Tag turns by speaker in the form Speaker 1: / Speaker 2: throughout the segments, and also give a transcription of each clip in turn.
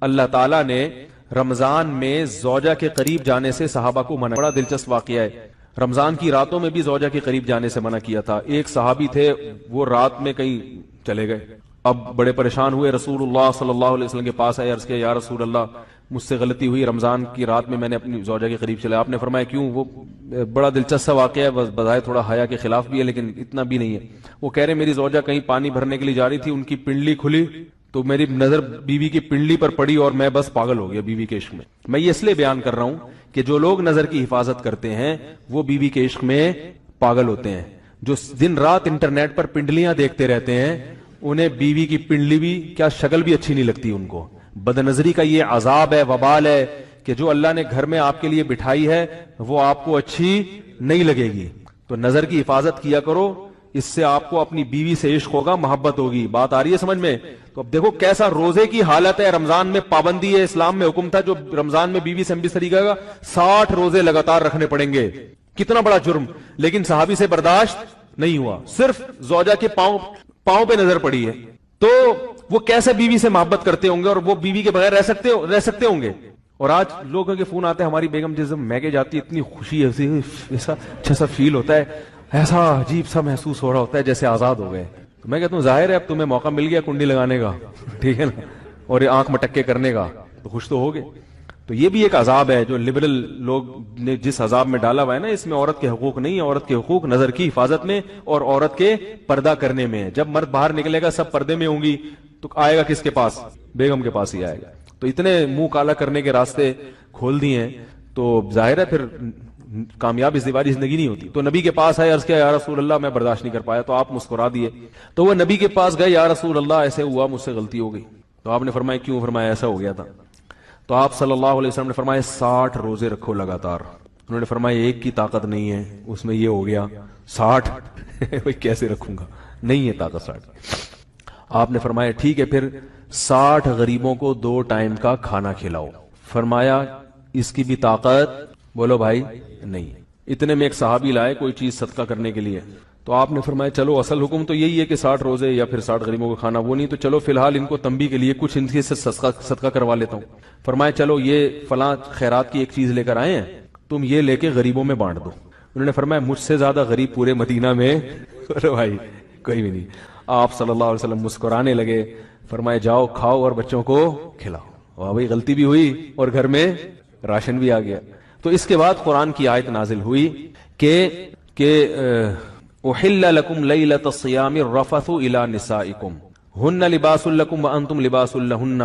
Speaker 1: اللہ تعالیٰ نے رمضان میں زوجہ کے قریب جانے سے صحابہ کو منع، بڑا دلچسپ واقعہ ہے، رمضان کی راتوں میں بھی زوجہ کے قریب جانے سے منع کیا تھا۔ ایک صحابی تھے، وہ رات میں کہیں چلے گئے، اب بڑے پریشان ہوئے، رسول اللہ صلی اللہ علیہ وسلم کے پاس آئے، عرض کیا یا رسول اللہ مجھ سے غلطی ہوئی، رمضان کی رات میں نے اپنی زوجہ کے قریب چلا۔ آپ نے فرمایا کیوں؟ وہ بڑا دلچسپ سا واقعہ ہے، بظاہر تھوڑا حیا کے خلاف بھی ہے لیکن اتنا بھی نہیں ہے۔ وہ کہہ رہے میری زوجہ کہیں پانی بھرنے کے لیے جا رہی تھی، ان کی پنڈلی کھلی تو میری نظر بیوی کی پنڈلی پر پڑی اور میں بس پاگل ہو گیا بیوی کے عشق میں۔ میں یہ اس لیے بیان کر رہا ہوں کہ جو لوگ نظر کی حفاظت کرتے ہیں وہ بیوی کے عشق میں پاگل ہوتے ہیں۔ جو دن رات انٹرنیٹ پر پنڈلیاں دیکھتے رہتے ہیں انہیں بیوی کی پنڈلی بھی کیا شکل بھی اچھی نہیں لگتی ان کو۔ بد نظری کا یہ عذاب ہے، وبال ہے کہ جو اللہ نے گھر میں آپ کے لیے بٹھائی ہے وہ آپ کو اچھی نہیں لگے گی۔ تو نظر کی حفاظت کیا کرو، اس سے آپ کو اپنی بیوی سے عشق ہوگا، محبت ہوگی۔ بات آ رہی ہے سمجھ میں؟ تو اب دیکھو کیسا روزے کی حالت ہے، رمضان میں پابندی ہے، اسلام میں حکم تھا جو رمضان میں بیوی سے ہم بھی طریقہ کا 60 روزے لگاتار رکھنے پڑیں گے، کتنا بڑا جرم، لیکن صحابی سے برداشت نہیں ہوا، صرف زوجہ کے پاؤں پہ نظر پڑی ہے۔ تو وہ کیسے بیوی سے محبت کرتے ہوں گے اور وہ بیوی کے بغیر رہ سکتے ہوں گے؟ اور آج لوگوں کے فون آتے ہیں ہماری بیگم جس دن میکے جاتی ہے اتنی خوشی ہے، ایسا اچھا سا فیل ہوتا ہے، ایسا عجیب سا محسوس ہو رہا ہوتا ہے جیسے آزاد ہو گئے۔ تو میں کہتا ہوں ظاہر ہے اب تمہیں موقع مل گیا کنڈی لگانے کا، ٹھیک ہے نا، اور آنکھ مٹکے کرنے کا، تو خوش تو ہوگے۔ تو یہ بھی ایک عذاب ہے جو لبرل لوگ نے جس عذاب میں ڈالا ہوا ہے نا، اس میں عورت کے حقوق نہیں ہے، عورت کے حقوق نظر کی حفاظت میں اور عورت کے پردہ کرنے میں ہے۔ جب مرد باہر نکلے گا سب پردے میں ہوں گی تو آئے گا کس کے پاس؟ بیگم کے پاس ہی آئے گا۔ تو اتنے منہ کالا کرنے کے راستے کھول دیے ہیں تو ظاہر ہے پھر کامیاب ازدواجی زندگی نہیں ہوتی۔ تو نبی کے پاس آئے، عرض کیا یا رسول اللہ میں برداشت نہیں کر پایا، تو آپ مسکرا دیے۔ تو وہ نبی کے پاس گئے، یا رسول اللہ ایسے ہوا، مجھ سے غلطی ہو گئی۔ تو آپ نے فرمایا کیوں؟ فرمایا ایسا ہو گیا تھا۔ تو آپ صلی اللہ علیہ وسلم نے فرمایا 60 روزے رکھو لگاتار۔ انہوں نے فرمایا ایک کی طاقت نہیں ہے، اس میں یہ ہو گیا 60 کیسے رکھوں گا، نہیں ہے طاقت 60۔ آپ نے فرمایا ٹھیک ہے پھر 60 غریبوں کو 2 ٹائم کا کھانا کھلاؤ۔ فرمایا اس کی بھی طاقت، بولو بھائی، نہیں۔ اتنے میں ایک صحابی لائے کوئی چیز صدقہ کرنے کے لیے، تو آپ نے فرمایا چلو اصل حکم تو یہی ہے کہ 60 روزے یا پھر 60 غریبوں کا کھانا، وہ نہیں تو چلو فی الحال ان کو تنبیہ کے لیے کچھ ان سے صدقہ کروا لیتا ہوں۔ فرمایا چلو یہ فلاں خیرات کی ایک چیز لے کر آئے ہیں، تم یہ لے کے غریبوں میں بانٹ دو۔ انہوں نے فرمایا مجھ سے زیادہ غریب پورے مدینہ میں بھائی کوئی بھی نہیں۔ آپ صلی اللہ علیہ وسلم مسکرانے لگے، فرمایا جاؤ کھاؤ اور بچوں کو کھلاؤ۔ واہ بھائی غلطی بھی ہوئی اور گھر میں راشن بھی آ گیا۔ تو اس کے بعد قرآن کی آیت نازل ہوئی کہ احل لکم لیلۃ الصیام الرفث الی نسائکم ہن لباس لکم وانتم لباس لہن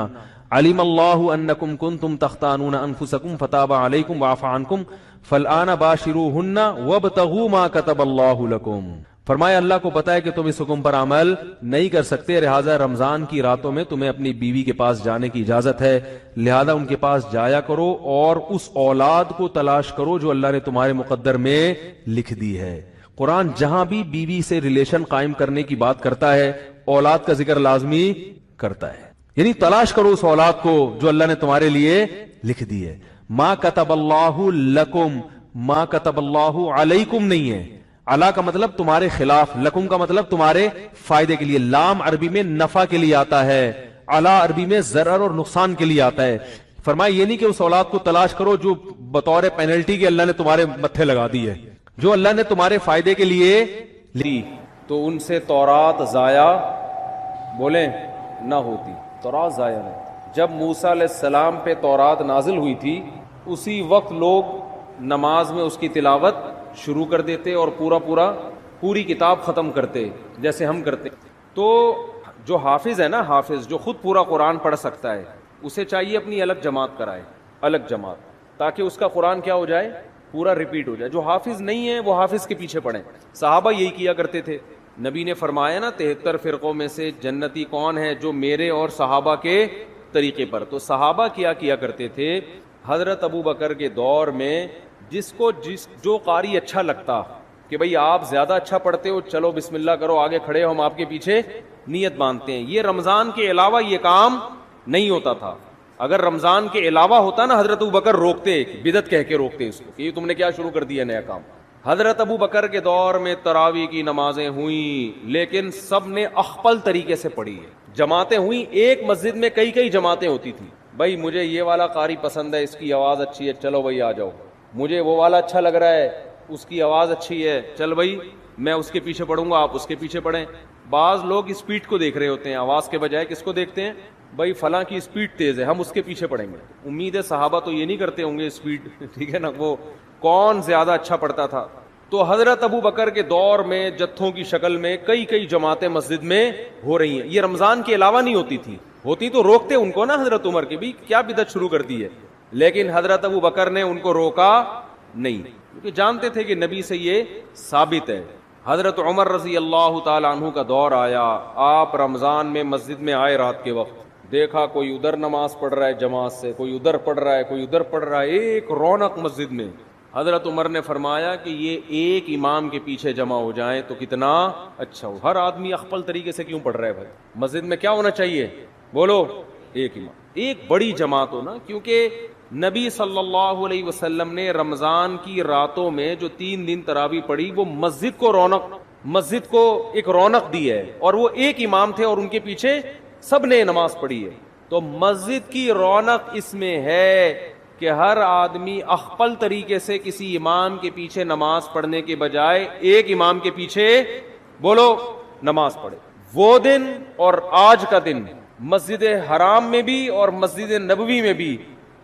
Speaker 1: علم اللہ انکم کنتم تختانون انفسکم فتاب علیکم وعفى عنکم فالآن باشروہن وابتغوا ما کتب اللہ لکم۔ فرمایا اللہ کو پتا ہے کہ تم اس حکم پر عمل نہیں کر سکتے، لہذا رمضان کی راتوں میں تمہیں اپنی بیوی کے پاس جانے کی اجازت ہے، لہذا ان کے پاس جایا کرو اور اس اولاد کو تلاش کرو جو اللہ نے تمہارے مقدر میں لکھ دی ہے۔ قرآن جہاں بھی بیوی سے ریلیشن قائم کرنے کی بات کرتا ہے اولاد کا ذکر لازمی کرتا ہے، یعنی تلاش کرو اس اولاد کو جو اللہ نے تمہارے لیے لکھ دی ہے۔ ما کتب اللہ لکم، ما کتب اللہ علیکم نہیں ہے، علا کا مطلب تمہارے خلاف، لکم کا مطلب تمہارے فائدے کے لیے، لام عربی میں نفع کے لیے آتا ہے، علا عربی میں ضرر اور نقصان کے لیے آتا ہے۔ فرمایا یہ نہیں کہ اس اولاد کو تلاش کرو جو بطور پینلٹی کے اللہ نے تمہارے متھے لگا دی ہے، جو اللہ نے تمہارے فائدے کے لیے لی، تو ان سے تورات ضائع بولیں نہ ہوتی، تورات ضائع نہیں۔ جب موسیٰ علیہ السلام پہ تورات نازل ہوئی تھی اسی وقت لوگ نماز میں اس کی تلاوت شروع کر دیتے اور پوری کتاب ختم کرتے جیسے ہم کرتے۔ تو جو حافظ ہے نا، حافظ جو خود پورا قرآن پڑھ سکتا ہے، اسے چاہیے اپنی الگ جماعت کرائے، الگ جماعت، تاکہ اس کا قرآن کیا ہو جائے، پورا ریپیٹ ہو جائے۔ جو حافظ نہیں ہے وہ حافظ کے پیچھے پڑھیں۔ صحابہ یہی کیا کرتے تھے۔ نبی نے فرمایا نا 73 فرقوں میں سے جنتی کون ہے؟ جو میرے اور صحابہ کے طریقے پر۔ تو صحابہ کیا کرتے تھے، حضرت ابو بکر کے دور میں جو قاری اچھا لگتا کہ بھئی آپ زیادہ اچھا پڑھتے ہو، چلو بسم اللہ کرو، آگے کھڑے ہو، ہم آپ کے پیچھے نیت باندھتے ہیں۔ یہ رمضان کے علاوہ یہ کام نہیں ہوتا تھا۔ اگر رمضان کے علاوہ ہوتا نا، حضرت ابو بکر روکتے، بدعت کہہ کے روکتے اس کو کہ یہ تم نے کیا شروع کر دیا نیا کام۔ حضرت ابو بکر کے دور میں تراویح کی نمازیں ہوئیں، لیکن سب نے اخپل طریقے سے پڑھی ہے، جماعتیں ہوئیں، ایک مسجد میں کئی جماعتیں ہوتی تھی، بھائی مجھے یہ والا قاری پسند ہے، اس کی آواز اچھی ہے، چلو بھائی آ جاؤ، مجھے وہ والا اچھا لگ رہا ہے، اس کی آواز اچھی ہے، چل بھائی میں اس کے پیچھے پڑھوں گا، آپ اس کے پیچھے پڑھیں۔ بعض لوگ اسپیڈ کو دیکھ رہے ہوتے ہیں، آواز کے بجائے کس کو دیکھتے ہیں؟ بھائی فلاں کی اسپیڈ تیز ہے، ہم اس کے پیچھے پڑھیں گے۔ امید ہے صحابہ تو یہ نہیں کرتے ہوں گے اسپیڈ، ٹھیک ہے نا، وہ کون زیادہ اچھا پڑھتا تھا۔ تو حضرت ابو بکر کے دور میں جتھوں کی شکل میں کئی جماعتیں مسجد میں ہو رہی ہیں، یہ رمضان کے علاوہ نہیں ہوتی تھی، ہوتی تو روکتے ان کو نا حضرت عمر کے بھی، کیا بدعت شروع کر دی ہے، لیکن حضرت ابو بکر نے ان کو روکا نہیں، کیونکہ جانتے تھے کہ نبی سے یہ ثابت ہے۔ حضرت عمر رضی اللہ تعالی عنہ کا دور آیا، آپ رمضان میں مسجد میں آئے رات کے وقت، دیکھا کوئی ادھر نماز پڑھ رہا ہے جماعت سے، کوئی ادھر پڑھ رہا ہے، کوئی ادھر پڑھ رہا ہے، ایک رونق مسجد میں۔ حضرت عمر نے فرمایا کہ یہ ایک امام کے پیچھے جمع ہو جائیں تو کتنا اچھا ہو۔ ہر آدمی اخپل طریقے سے کیوں پڑھ رہا ہے بھائی؟ مسجد میں کیا ہونا چاہیے؟ بولو، ایک امام، ایک بڑی جماعت ہو نا، کیونکہ نبی صلی اللہ علیہ وسلم نے رمضان کی راتوں میں جو 3 دن تراویح پڑھی، وہ مسجد کو ایک رونق دی ہے، اور وہ ایک امام تھے اور ان کے پیچھے سب نے نماز پڑھی ہے۔ تو مسجد کی رونق اس میں ہے کہ ہر آدمی اخپل طریقے سے کسی امام کے پیچھے نماز پڑھنے کے بجائے ایک امام کے پیچھے بولو نماز پڑھے۔ وہ دن اور آج کا دن مسجد حرام میں بھی اور مسجد نبوی میں بھی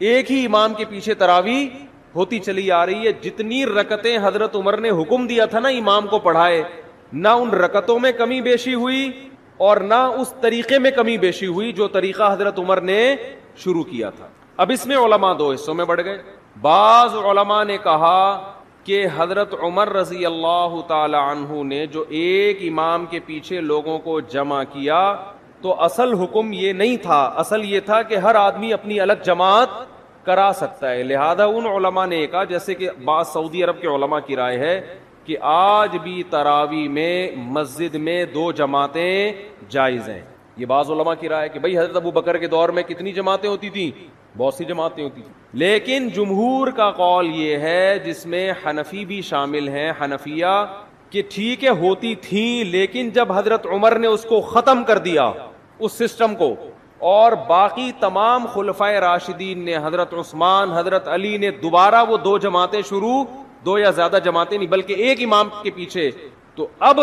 Speaker 1: ایک ہی امام کے پیچھے تراویح ہوتی چلی آ رہی ہے۔ جتنی رکعتیں حضرت عمر نے حکم دیا تھا نا امام کو پڑھائے، نہ ان رکعتوں میں کمی بیشی ہوئی اور نہ اس طریقے میں کمی بیشی ہوئی جو طریقہ حضرت عمر نے شروع کیا تھا۔ اب اس میں علماء 2 حصوں میں بڑھ گئے۔ بعض علماء نے کہا کہ حضرت عمر رضی اللہ تعالی عنہ نے جو ایک امام کے پیچھے لوگوں کو جمع کیا تو اصل حکم یہ نہیں تھا، اصل یہ تھا کہ ہر آدمی اپنی الگ جماعت کرا سکتا ہے۔ لہذا ان علماء نے کہا، جیسے کہ بعض سعودی عرب کے علماء کی رائے ہے کہ آج بھی تراویح میں مسجد میں 2 جماعتیں جائز ہیں۔ یہ بعض علماء کی رائے ہے کہ بھئی حضرت ابو بکر کے دور میں کتنی جماعتیں ہوتی تھیں؟ بہت سی جماعتیں ہوتی تھیں، لیکن جمہور کا قول یہ ہے، جس میں حنفی بھی شامل ہیں، حنفیہ، کہ ٹھیک ہے ہوتی تھیں، لیکن جب حضرت عمر نے اس کو ختم کر دیا اس سسٹم کو، اور باقی تمام خلفائے راشدین نے، حضرت عثمان، حضرت علی نے دوبارہ وہ 2 جماعتیں شروع، 2 یا زیادہ جماعتیں نہیں بلکہ ایک امام کے پیچھے، تو اب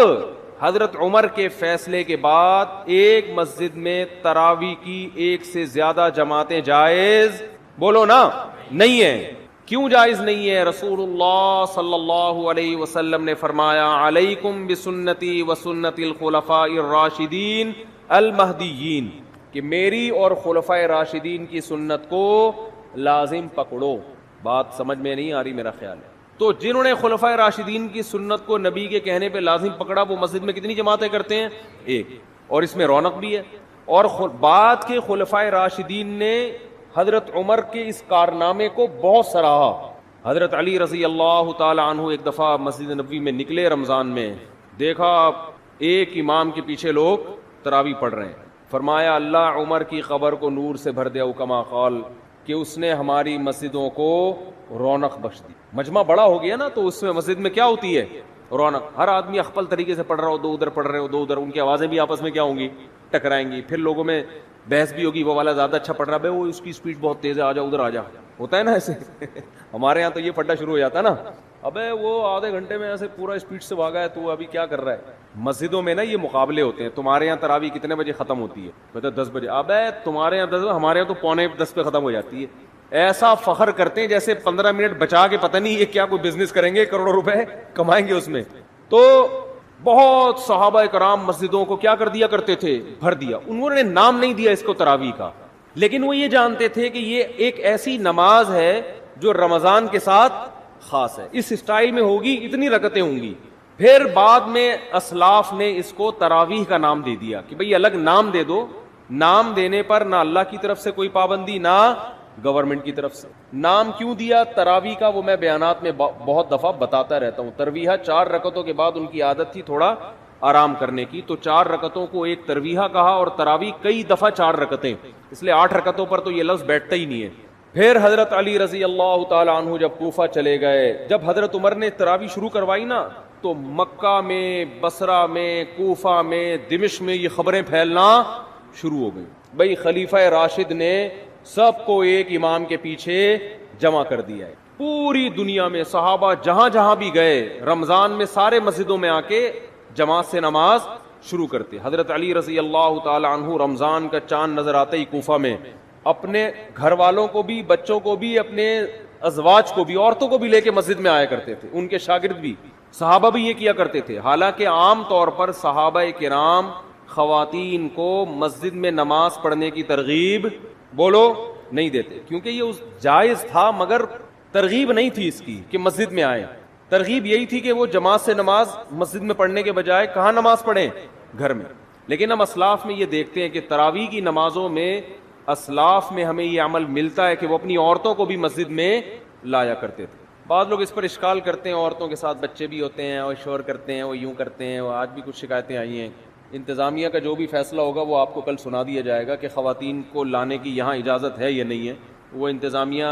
Speaker 1: حضرت عمر کے فیصلے کے بعد ایک مسجد میں تراویح کی 1 سے زیادہ جماعتیں جائز بولو نا نہیں ہیں۔ کیوں جائز نہیں ہے؟ رسول اللہ صلی اللہ علیہ وسلم نے فرمایا، علیکم بسنتی وسنت الخلفاء الراشدین المہدیین، کہ میری اور خلفائے راشدین کی سنت کو لازم پکڑو۔ بات سمجھ میں نہیں آ رہی میرا خیال ہے۔ تو جنہوں نے خلفائے راشدین کی سنت کو نبی کے کہنے پہ لازم پکڑا، وہ مسجد میں کتنی جماعتیں کرتے ہیں؟ ایک، اور اس میں رونق بھی ہے۔ اور بعد کے خلفائے راشدین نے حضرت عمر کے اس کارنامے کو بہت سراہا۔ حضرت علی رضی اللہ تعالی عنہ ایک دفعہ مسجد نبوی میں نکلے رمضان میں، دیکھا ایک امام کے پیچھے لوگ تراویح پڑھ رہے ہیں، فرمایا اللہ عمر کی قبر کو نور سے بھر دے، کما قال، کہ اس نے ہماری مسجدوں کو رونق بخش دی۔ مجمع بڑا ہو گیا نا، تو اس میں مسجد میں کیا ہوتی ہے؟ رونق۔ ہر آدمی اخپل طریقے سے پڑھ رہا ہو، 2 ادھر پڑھ رہے ہو، 2 ادھر، ان کی آوازیں بھی آپس میں کیا ہوں گی؟ ٹکرائیں گی، پھر لوگوں میں بحث بھی ہوگی، وہ والا زیادہ اچھا پڑھ رہا ہے، وہ اس کی اسپیڈ بہت تیز ہے، آ جا ادھر آ جا، ہوتا ہے نا ایسے ہمارے یہاں تو یہ پھڈا شروع ہو جاتا ہے نا، ابے وہ آدھے گھنٹے میں ایسے پورا اسپیڈ سے بھاگا ہے، تو ابھی کیا کر رہا ہے؟ مسجدوں میں نا یہ مقابلے ہوتے ہیں، تمہارے یہاں تراویح کتنے بجے ختم ہوتی ہے؟ کہتے 10 بجے، ابے تمہارے یہاں 10، ہمارے یہاں تو 9:45 پہ ختم ہو جاتی ہے۔ ایسا فخر کرتے ہیں جیسے 15 منٹ بچا کے پتہ نہیں یہ کیا کوئی بزنس کریں گے، کروڑوں روپے کمائیں گے اس میں۔ تو بہت صحابہ کرام مسجدوں کو کیا کر دیا کرتے تھے؟ بھر دیا۔ انہوں نے نام نہیں دیا اس کو تراویح کا، لیکن وہ یہ جانتے تھے کہ یہ ایک ایسی نماز ہے جو رمضان کے ساتھ خاص ہے، اس اسٹائل میں ہوگی، اتنی رکعتیں ہوں گی۔ پھر بعد میں اسلاف نے اس کو تراویح کا نام دے دیا کہ بھئی الگ نام دے دو۔ نام دینے پر نہ اللہ کی طرف سے کوئی پابندی، نہ گورنمنٹ کی طرف سے۔ نام کیوں دیا تراویح کا، وہ میں بیانات میں بہت دفعہ بتاتا رہتا ہوں۔ ترویحہ 4 رکعتوں کے بعد ان کی عادت تھی تھوڑا آرام کرنے کی، تو 4 رکعتوں کو ایک ترویحہ کہا، اور تراویح کئی دفعہ 4 رکعتیں، اس لیے 8 رکعتوں پر تو یہ لفظ بیٹھتا ہی نہیں ہے۔ پھر حضرت علی رضی اللہ تعالی عنہ جب کوفہ چلے گئے، جب حضرت عمر نے تراویح شروع کروائی نا، تو مکہ میں، بصرہ میں، کوفہ میں، دمشق میں یہ خبریں پھیلنا شروع ہو گئی، بھئی خلیفہ راشد نے سب کو ایک امام کے پیچھے جمع کر دیا ہے. پوری دنیا میں صحابہ جہاں جہاں بھی گئے رمضان میں سارے مسجدوں میں آ کے جماعت سے نماز شروع کرتے. حضرت علی رضی اللہ تعالی عنہ رمضان کا چاند نظر آتے ہی کوفہ میں اپنے گھر والوں کو بھی، بچوں کو بھی، اپنے ازواج کو بھی، عورتوں کو بھی لے کے مسجد میں آیا کرتے تھے. ان کے شاگرد بھی، صحابہ بھی یہ کیا کرتے تھے. حالانکہ عام طور پر صحابہ کرام خواتین کو مسجد میں نماز پڑھنے کی ترغیب بولو نہیں دیتے، کیونکہ یہ جائز تھا مگر ترغیب نہیں تھی اس کی کہ مسجد میں آئیں. ترغیب یہی تھی کہ وہ جماعت سے نماز مسجد میں پڑھنے کے بجائے کہاں نماز پڑھیں؟ گھر میں. لیکن ہم اسلاف میں یہ دیکھتے ہیں کہ تراویح کی نمازوں میں اسلاف میں ہمیں یہ عمل ملتا ہے کہ وہ اپنی عورتوں کو بھی مسجد میں لایا کرتے تھے. بعض لوگ اس پر اشکال کرتے ہیں، عورتوں کے ساتھ بچے بھی ہوتے ہیں اور شور کرتے ہیں، وہ یوں کرتے ہیں. وہ آج بھی کچھ شکایتیں آئی ہیں. انتظامیہ کا جو بھی فیصلہ ہوگا وہ آپ کو کل سنا دیا جائے گا کہ خواتین کو لانے کی یہاں اجازت ہے یا نہیں ہے. وہ انتظامیہ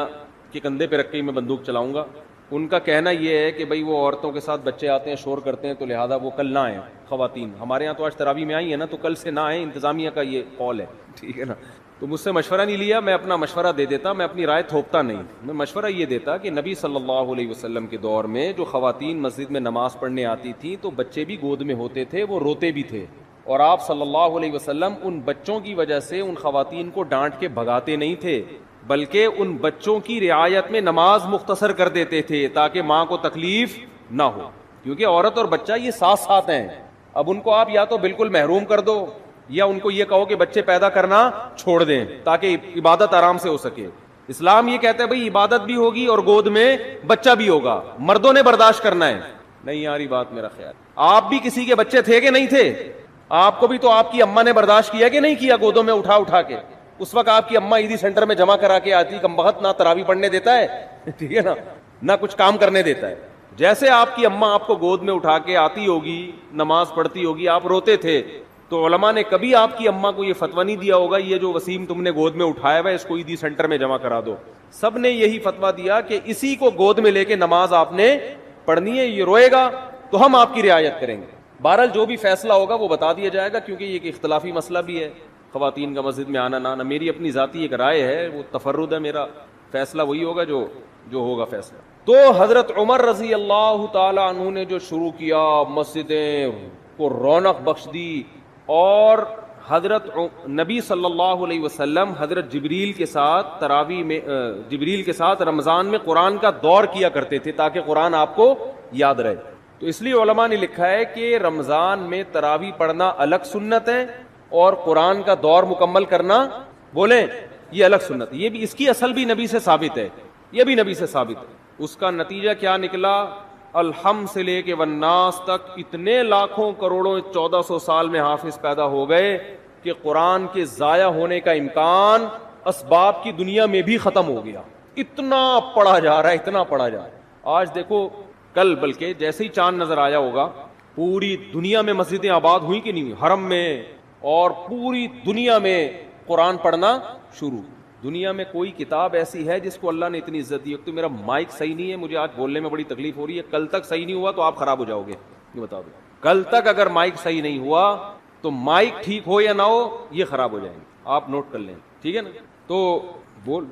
Speaker 1: کے کندھے پہ رکھ کے ہی میں بندوق چلاؤں گا. ان کا کہنا یہ ہے کہ بھئی وہ عورتوں کے ساتھ بچے آتے ہیں، شور کرتے ہیں، تو لہذا وہ کل نہ آئیں خواتین. ہمارے یہاں تو آج تراویح میں آئی ہیں نا، تو کل سے نہ آئیں. انتظامیہ کا یہ قول ہے، ٹھیک ہے نا. تو مجھ سے مشورہ نہیں لیا، میں اپنا مشورہ دے دیتا، میں اپنی رائے تھوپتا نہیں. میں مشورہ یہ دیتا کہ نبی صلی اللہ علیہ وسلم کے دور میں جو خواتین مسجد میں نماز پڑھنے آتی تھیں تو بچے بھی گود میں ہوتے تھے، وہ روتے بھی تھے، اور آپ صلی اللہ علیہ وسلم ان بچوں کی وجہ سے ان خواتین کو ڈانٹ کے بھگاتے نہیں تھے، بلکہ ان بچوں کی رعایت میں نماز مختصر کر دیتے تھے تاکہ ماں کو تکلیف نہ ہو. کیونکہ عورت اور بچہ یہ ساتھ ساتھ ہیں. اب ان کو آپ یا تو بالکل محروم کر دو یا ان کو یہ کہو کہ بچے پیدا کرنا چھوڑ دیں تاکہ عبادت آرام سے ہو سکے. اسلام یہ کہتا ہے بھئی عبادت بھی ہوگی اور گود میں بچہ بھی ہوگا، مردوں نے برداشت کرنا ہے. نہیں یاری بات میرا خیال. آپ بھی کسی کے بچے تھے کہ نہیں تھے؟ آپ کو بھی تو آپ کی اماں نے برداشت کیا کہ نہیں کیا گودوں میں اٹھا اٹھا کے؟ اس وقت آپ کی اماں عیدی سینٹر میں جمع کرا کے آتی، کم بخت نہ تراویح پڑھنے دیتا ہے، ٹھیک ہے نا، نہ کچھ کام کرنے دیتا ہے. جیسے آپ کی اماں آپ کو گود میں اٹھا کے آتی ہوگی، نماز پڑھتی ہوگی، آپ روتے تھے، تو علماء نے کبھی آپ کی اماں کو یہ فتویٰ نہیں دیا ہوگا یہ جو وسیم تم نے گود میں اٹھایا ہوا ہے اس کو عیدی سینٹر میں جمع کرا دو. سب نے یہی فتویٰ دیا کہ اسی کو گود میں لے کے نماز آپ نے پڑھنی ہے. یہ روئے گا تو ہم آپ کی رعایت کریں گے. بہرحال جو بھی فیصلہ ہوگا وہ بتا دیا جائے گا، کیونکہ یہ ایک اختلافی مسئلہ بھی ہے خواتین کا مسجد میں آنا نہ آنا. میری اپنی ذاتی ایک رائے ہے، وہ تفرد ہے میرا، فیصلہ وہی ہوگا جو ہوگا فیصلہ. تو حضرت عمر رضی اللہ تعالی عنہ نے جو شروع کیا، مسجدیں کو رونق بخش دی، اور حضرت نبی صلی اللہ علیہ وسلم حضرت جبریل کے ساتھ تراویح میں جبریل کے ساتھ رمضان میں قرآن کا دور کیا کرتے تھے تاکہ قرآن آپ کو یاد رہے. تو اس لیے علماء نے لکھا ہے کہ رمضان میں تراویح پڑھنا الگ سنت ہے اور قرآن کا دور مکمل کرنا بولیں یہ الگ سنت. یہ بھی اس کی اصل بھی نبی سے ثابت ہے، یہ بھی نبی سے ثابت ہے. اس کا نتیجہ کیا نکلا؟ الحمد سے لے کے والناس تک اتنے لاکھوں کروڑوں 1400 سال میں حافظ پیدا ہو گئے کہ قرآن کے ضائع ہونے کا امکان اسباب کی دنیا میں بھی ختم ہو گیا. اتنا پڑھا جا رہا ہے، اتنا پڑھا جا رہا ہے. آج دیکھو، کل بلکہ جیسے ہی چاند نظر آیا ہوگا پوری دنیا میں مسجدیں آباد ہوئی کہ نہیں ہوئی، حرم میں، اور پوری دنیا میں قرآن پڑھنا شروع. دنیا میں کوئی کتاب ایسی ہے جس کو اللہ نے اتنی عزت دی؟ تو میرا مائک صحیح نہیں ہے، مجھے آج بولنے میں بڑی تکلیف ہو رہی ہے. کل تک صحیح نہیں ہوا تو آپ خراب ہو جاؤ گے، یہ بتا دو. کل تک اگر مائک صحیح نہیں ہوا تو مائک ٹھیک ہو یا نہ ہو یہ خراب ہو جائیں گے، آپ نوٹ کر لیں، ٹھیک ہے نا. تو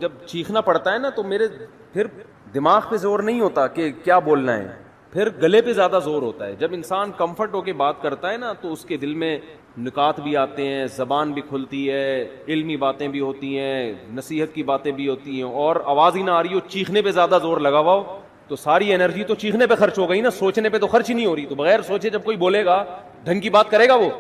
Speaker 1: جب چیخنا پڑتا ہے نا تو میرے پھر دماغ پہ زور نہیں ہوتا کہ کیا بولنا ہے، پھر گلے پہ زیادہ زور ہوتا ہے. جب انسان کمفرٹ ہو کے بات کرتا ہے نا تو اس کے دل میں نکات بھی آتے ہیں، زبان بھی کھلتی ہے، علمی باتیں بھی ہوتی ہیں، نصیحت کی باتیں بھی ہوتی ہیں، اور آواز ہی نہ آ رہی ہو، چیخنے پہ زیادہ زور لگا ہوا ہو تو ساری انرجی تو چیخنے پہ خرچ ہو گئی نا، سوچنے پہ تو خرچ ہی نہیں ہو رہی. تو بغیر سوچے جب کوئی بولے گا ڈھنگ کی بات کرے گا، وہ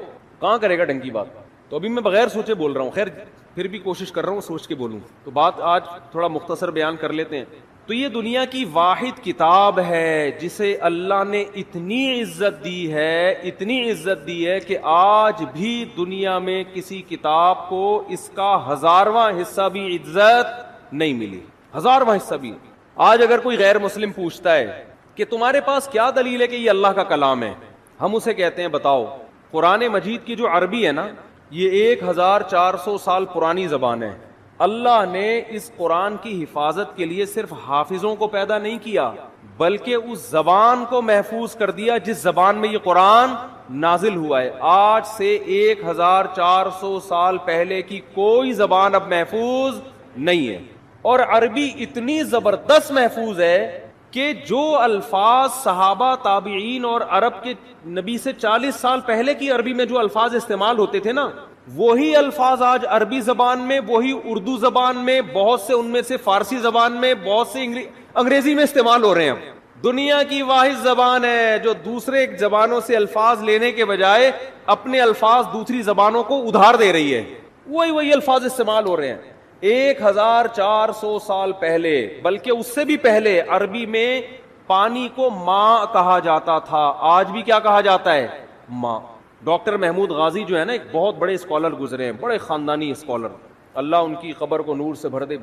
Speaker 1: کہاں کرے گا ڈھنگ کی بات؟ تو ابھی میں بغیر سوچے بول رہا ہوں. خیر پھر بھی کوشش کر رہا ہوں سوچ کے بولوں. تو بات آج تھوڑا مختصر بیان کر لیتے ہیں. تو یہ دنیا کی واحد کتاب ہے جسے اللہ نے اتنی عزت دی ہے، اتنی عزت دی ہے کہ آج بھی دنیا میں کسی کتاب کو اس کا 1000واں حصہ بھی عزت نہیں ملی. 1000واں حصہ بھی. آج اگر کوئی غیر مسلم پوچھتا ہے کہ تمہارے پاس کیا دلیل ہے کہ یہ اللہ کا کلام ہے، ہم اسے کہتے ہیں بتاؤ قرآن مجید کی جو عربی ہے نا، یہ 1400 سال پرانی زبان ہے. اللہ نے اس قرآن کی حفاظت کے لیے صرف حافظوں کو پیدا نہیں کیا بلکہ اس زبان کو محفوظ کر دیا جس زبان میں یہ قرآن نازل ہوا ہے. آج سے 1400 سال پہلے کی کوئی زبان اب محفوظ نہیں ہے. اور عربی اتنی زبردست محفوظ ہے کہ جو الفاظ صحابہ تابعین اور عرب کے نبی سے 40 سال پہلے کی عربی میں جو الفاظ استعمال ہوتے تھے نا، وہی الفاظ آج عربی زبان میں، وہی اردو زبان میں، بہت سے ان میں سے فارسی زبان میں، بہت سے انگریزی میں استعمال ہو رہے ہیں. دنیا کی واحد زبان ہے جو دوسرے زبانوں سے الفاظ لینے کے بجائے اپنے الفاظ دوسری زبانوں کو ادھار دے رہی ہے. وہی الفاظ استعمال ہو رہے ہیں. 1400 سال پہلے، بلکہ اس سے بھی پہلے، عربی میں پانی کو ماں کہا جاتا تھا. آج بھی کیا کہا جاتا ہے؟ ماں. ڈاکٹر محمود غازی جو ہے نا، ایک بہت بڑے اسکالر گزرے ہیں، بڑے خاندانی اسکالر، اللہ ان کی قبر کو نور سے بھر دے.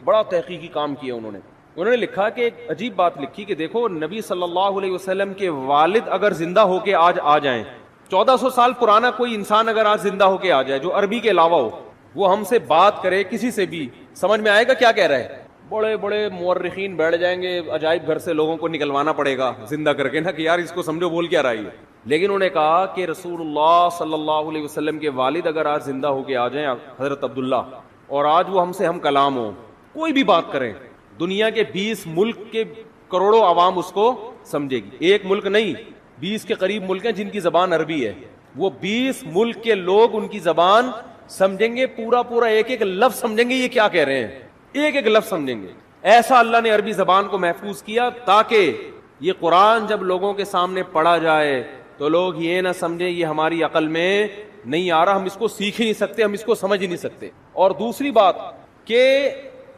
Speaker 1: بڑا تحقیقی کام کیا انہوں نے لکھا کہ ایک عجیب بات لکھی کہ دیکھو، نبی صلی اللہ علیہ وسلم کے والد اگر زندہ ہو کے آج آ جائیں، 1400 سال پرانا کوئی انسان اگر آج زندہ ہو کے آ جائے جو عربی کے علاوہ ہو، وہ ہم سے بات کرے کسی سے بھی، سمجھ میں آئے گا کیا کہہ رہا ہے؟ بڑے بڑے مورخین بیٹھ جائیں گے، عجائب گھر سے لوگوں کو نکلوانا پڑے گا زندہ کر کے نا، کہ یار اس کو سمجھو بول کیا رہا ہے. لیکن انہوں نے کہا کہ رسول اللہ صلی اللہ علیہ وسلم کے والد اگر آج زندہ ہو کے آ جائیں، حضرت عبداللہ، اور آج وہ ہم سے ہم کلام ہو، کوئی بھی بات کریں، دنیا کے 20 ملک کے کروڑوں عوام اس کو سمجھے گی. ایک ملک نہیں، 20 کے قریب ملک ہیں جن کی زبان عربی ہے. وہ 20 ملک کے لوگ ان کی زبان سمجھیں گے، پورا ایک ایک لفظ سمجھیں گے یہ کیا کہہ رہے ہیں، ایک ایک لفظ سمجھیں گے. ایسا اللہ نے عربی زبان کو محفوظ کیا تاکہ یہ قرآن جب لوگوں کے سامنے پڑھا جائے تو لوگ یہ نہ سمجھیں یہ ہماری عقل میں نہیں آ رہا، ہم اس کو سیکھ ہی نہیں سکتے، ہم اس کو سمجھ ہی نہیں سکتے. اور دوسری بات کہ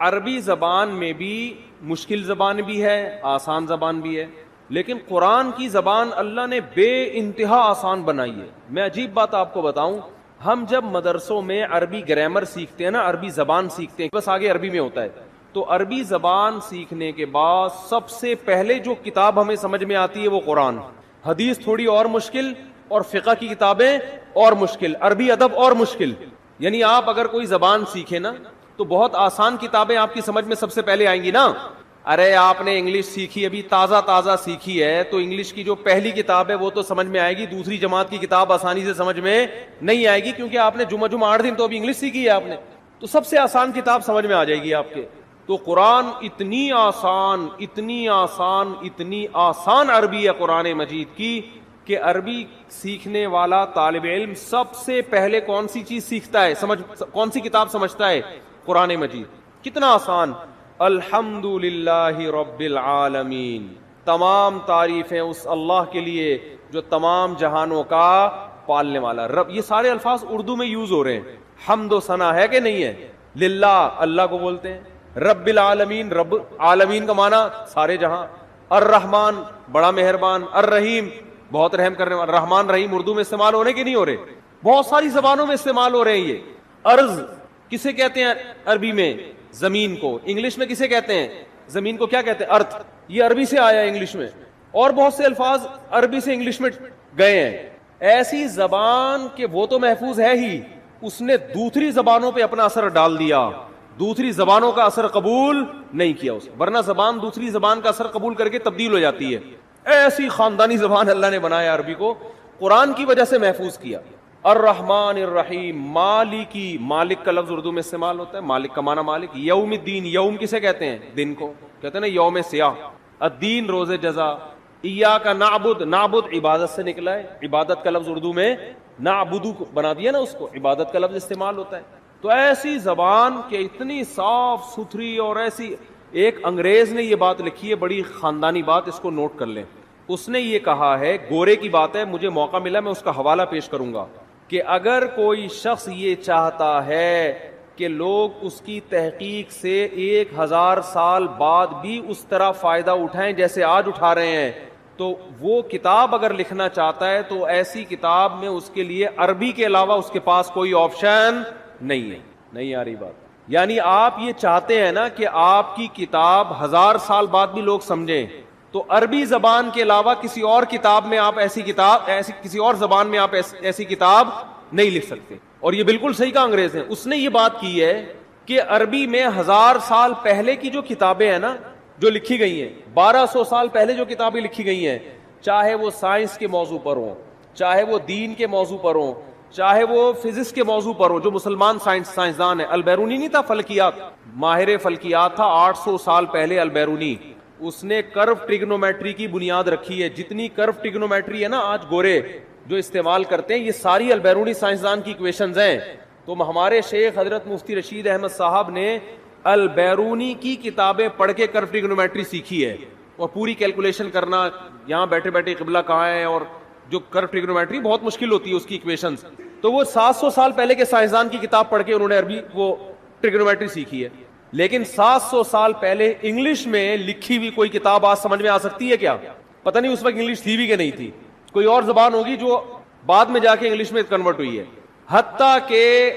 Speaker 1: عربی زبان میں بھی مشکل زبان بھی ہے، آسان زبان بھی ہے، لیکن قرآن کی زبان اللہ نے بے انتہا آسان بنائی ہے. میں عجیب بات آپ کو بتاؤں، ہم جب مدرسوں میں عربی گرامر سیکھتے ہیں نا، عربی زبان سیکھتے ہیں، بس آگے عربی میں ہوتا ہے، تو عربی زبان سیکھنے کے بعد سب سے پہلے جو کتاب ہمیں سمجھ میں آتی ہے وہ قرآن. حدیث تھوڑی اور مشکل، اور فقہ کی کتابیں اور مشکل، عربی ادب اور مشکل. یعنی آپ اگر کوئی زبان سیکھیں نا تو بہت آسان کتابیں آپ کی سمجھ میں سب سے پہلے آئیں گی نا. ارے آپ نے انگلش سیکھی، ابھی تازہ سیکھی ہے، تو انگلش کی جو پہلی کتاب ہے وہ تو سمجھ میں آئے گی، دوسری جماعت کی کتاب آسانی سے سمجھ میں نہیں آئے گی، کیونکہ آپ نے جمعہ 8 دن تو ابھی انگلش سیکھی ہے آپ نے، تو سب سے آسان کتاب سمجھ میں آ جائے گی آپ کے. تو قرآن اتنی آسان عربی ہے قرآن مجید کی کہ عربی سیکھنے والا طالب علم سب سے پہلے کون سی چیز سیکھتا ہے، کون سی کتاب سمجھتا ہے؟ قرآن مجید. کتنا آسان. الحمد للہ رب العالمین، تمام تعریفیں اس اللہ کے لیے جو تمام جہانوں کا پالنے والا رب. یہ سارے الفاظ اردو میں یوز ہو رہے ہیں. حمد و ثنا ہے کہ نہیں ہے؟ للہ، اللہ کو بولتے ہیں. رب العالمین، رب عالمین کا معنی سارے جہاں. الرحمن، بڑا مہربان. الرحیم، بہت رحم کرنے والا. رحمان رحیم اردو میں استعمال ہو رہے کہ نہیں ہو رہے؟ بہت ساری زبانوں میں استعمال ہو رہے ہیں یہ. ارض کسے کہتے ہیں عربی میں؟ زمین کو. انگلش میں کسے کہتے ہیں؟ زمین کو کیا کہتے ہیں؟ ارتھ. یہ عربی سے آیا ہے انگلش میں، اور بہت سے الفاظ عربی سے انگلش میں گئے ہیں. ایسی زبان کہ وہ تو محفوظ ہے ہی، اس نے دوسری زبانوں پہ اپنا اثر ڈال دیا، دوسری زبانوں کا اثر قبول نہیں کیا اس، ورنہ زبان دوسری زبان کا اثر قبول کر کے تبدیل ہو جاتی ہے. ایسی خاندانی زبان اللہ نے بنایا عربی کو، قرآن کی وجہ سے محفوظ کیا. الرحمن الرحیم، مالکی، مالک کا لفظ اردو میں استعمال ہوتا ہے، مالک کا معنی مالک. یوم الدین، یوم کسے کہتے ہیں؟ دن کو کہتے ہیں نا، یوم سیاہ. الدین، روز جزا. ایاک نعبد، نعبد عبادت سے نکلا ہے، عبادت کا لفظ اردو میں نعبدو بنا دیا نا اس کو، عبادت کا لفظ استعمال ہوتا ہے. تو ایسی زبان کہ اتنی صاف ستھری، اور ایسی. ایک انگریز نے یہ بات لکھی ہے، بڑی خاندانی بات، اس کو نوٹ کر لیں. اس نے یہ کہا ہے، گورے کی بات ہے، مجھے موقع ملا میں اس کا حوالہ پیش کروں گا، کہ اگر کوئی شخص یہ چاہتا ہے کہ لوگ اس کی تحقیق سے 1000 سال بعد بھی اس طرح فائدہ اٹھائیں جیسے آج اٹھا رہے ہیں، تو وہ کتاب اگر لکھنا چاہتا ہے تو ایسی کتاب میں اس کے لیے عربی کے علاوہ اس کے پاس کوئی آپشن نہیں ہے. نہیں آ رہی بات؟ یعنی آپ یہ چاہتے ہیں نا کہ آپ کی کتاب 1000 سال بعد بھی لوگ سمجھیں، تو عربی زبان کے علاوہ کسی اور کتاب میں آپ کسی اور زبان میں آپ ایسی کتاب نہیں لکھ سکتے. اور یہ بالکل صحیح کہا انگریز نے. اس نے یہ بات کی ہے کہ عربی میں 1000 سال پہلے کی جو کتابیں ہیں نا، جو لکھی گئی ہیں، 1200 سال پہلے جو کتابیں لکھی گئی ہیں، چاہے وہ سائنس کے موضوع پر ہوں، چاہے وہ دین کے موضوع پر ہوں، چاہے وہ فزکس کے موضوع پر ہو, جو مسلمان سائنسدان ہے. البیرونی نہیں تھا فلکیات, ماہر فلکیات تھا 800 سال پہلے البیرونی. اس نے کرو ٹریگنومیٹری کی بنیاد رکھی ہے. جتنی کرو ٹریگنومیٹری ہے نا آج گورے جو استعمال کرتے ہیں, یہ ساری البیرونی سائنسدان کی ایکویشنز ہیں. تو ہمارے شیخ حضرت مفتی رشید احمد صاحب نے البیرونی کی کتابیں پڑھ کے کرو ٹریگنومیٹری سیکھی ہے, اور پوری کیلکولیشن کرنا یہاں بیٹھے بیٹھے قبلہ کہاں ہے, اور جو کرو ٹریگنومیٹری بہت مشکل ہوتی ہے اس کی ایکویشنز. تو وہ 700 سال پہلے کے سائنسدان کی کتاب پڑھ کے انہوں نے عربی وہ ٹریگنومیٹری سیکھی ہے. لیکن 700 سال پہلے انگلش میں لکھی ہوئی کوئی کتاب آج سمجھ میں آ سکتی ہے کیا؟ پتہ نہیں اس وقت انگلش تھی بھی کہ نہیں تھی, کوئی اور زبان ہوگی جو بعد میں جا کے انگلش میں کنورٹ ہوئی ہے. حتیٰ کہ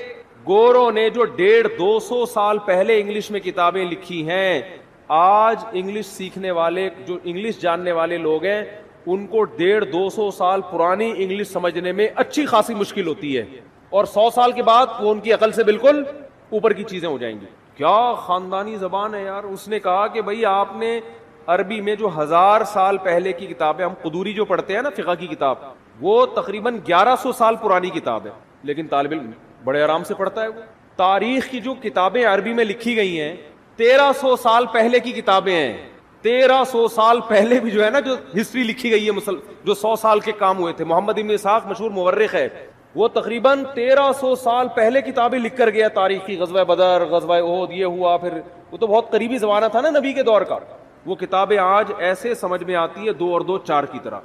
Speaker 1: گوروں نے جو 150-200 سال پہلے انگلش میں کتابیں لکھی ہیں, آج انگلش سیکھنے والے جو انگلش جاننے والے لوگ ہیں ان کو 150-200 سال پرانی انگلش سمجھنے میں اچھی خاصی مشکل ہوتی ہے, اور 100 سال کے بعد وہ ان کی عقل سے بالکل اوپر کی چیزیں ہو جائیں گی. کیا خاندانی زبان ہے یار. اس نے کہا کہ بھائی آپ نے عربی میں جو 1000 سال پہلے کی کتابیں, ہم قدوری جو پڑھتے ہیں نا فقہ کی کتاب, وہ تقریباً 1100 سال پرانی کتاب ہے, لیکن طالب علم بڑے آرام سے پڑھتا ہے. وہ تاریخ کی جو کتابیں عربی میں لکھی گئی ہیں 1300 سال پہلے کی کتابیں ہیں. 1300 سال پہلے بھی جو ہے نا جو ہسٹری لکھی گئی ہے جو 100 سال کے کام ہوئے تھے. محمد ابن اسحاق مشہور مورخ ہے, وہ تقریباً 1300 سال پہلے کتابیں لکھ کر گیا تاریخی. غزوہ بدر, غزوہ احد, یہ ہوا, پھر وہ تو بہت قریبی زمانہ تھا نا نبی کے دور کا. وہ کتابیں آج ایسے سمجھ میں آتی ہے 2 اور 2 4 کی طرح.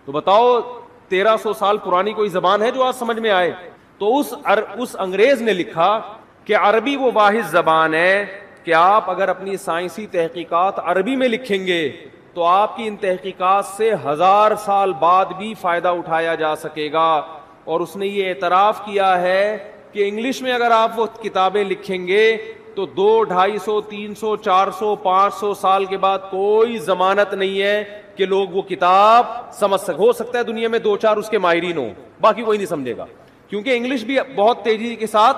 Speaker 1: تو بتاؤ 1300 سال پرانی کوئی زبان ہے جو آج سمجھ میں آئے؟ تو اس انگریز نے لکھا کہ عربی وہ واحد زبان ہے کہ آپ اگر اپنی سائنسی تحقیقات عربی میں لکھیں گے تو آپ کی ان تحقیقات سے 1000 سال بعد بھی فائدہ اٹھایا جا سکے گا. اور اس نے یہ اعتراف کیا ہے کہ انگلش میں اگر آپ وہ کتابیں لکھیں گے تو 200, 250, 300, 400, 500 سال کے بعد کوئی ضمانت نہیں ہے کہ لوگ وہ کتاب سمجھ ہو سکتا ہے دنیا میں 2-4 اس کے ماہرین ہوں, باقی کوئی نہیں سمجھے گا. کیونکہ انگلش بھی بہت تیزی کے ساتھ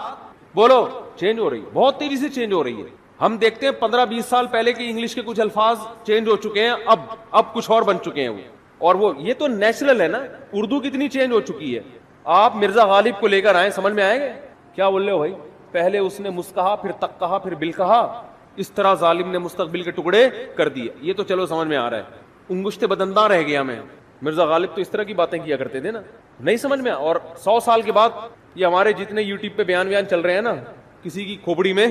Speaker 1: بولو چینج ہو رہی ہے, بہت تیزی سے چینج ہو رہی ہے. ہم دیکھتے ہیں 15-20 سال پہلے کے انگلش کے کچھ الفاظ چینج ہو چکے ہیں, اب کچھ اور بن چکے ہیں وہ. اور وہ یہ تو نیچرل ہے نا. اردو کتنی چینج ہو چکی ہے. آپ مرزا غالب کو لے کر آئیں, سمجھ میں آئے گا کیا بول رہے ہو بھائی؟ پہلے اس نے مس کہا, پھر تک کہا, پھر بل کہا, اس طرح ظالم نے مستقبل کے ٹکڑے کر دیے. یہ تو چلو سمجھ میں آ رہا ہے. انگشت بدنداں رہ گیا میں. مرزا غالب تو اس طرح کی باتیں کیا کرتے تھے نا, نہیں سمجھ میں. اور 100 سال کے بعد یہ ہمارے جتنے یوٹیوب پہ بیان چل رہے ہیں نا, کسی کی کھوپڑی میں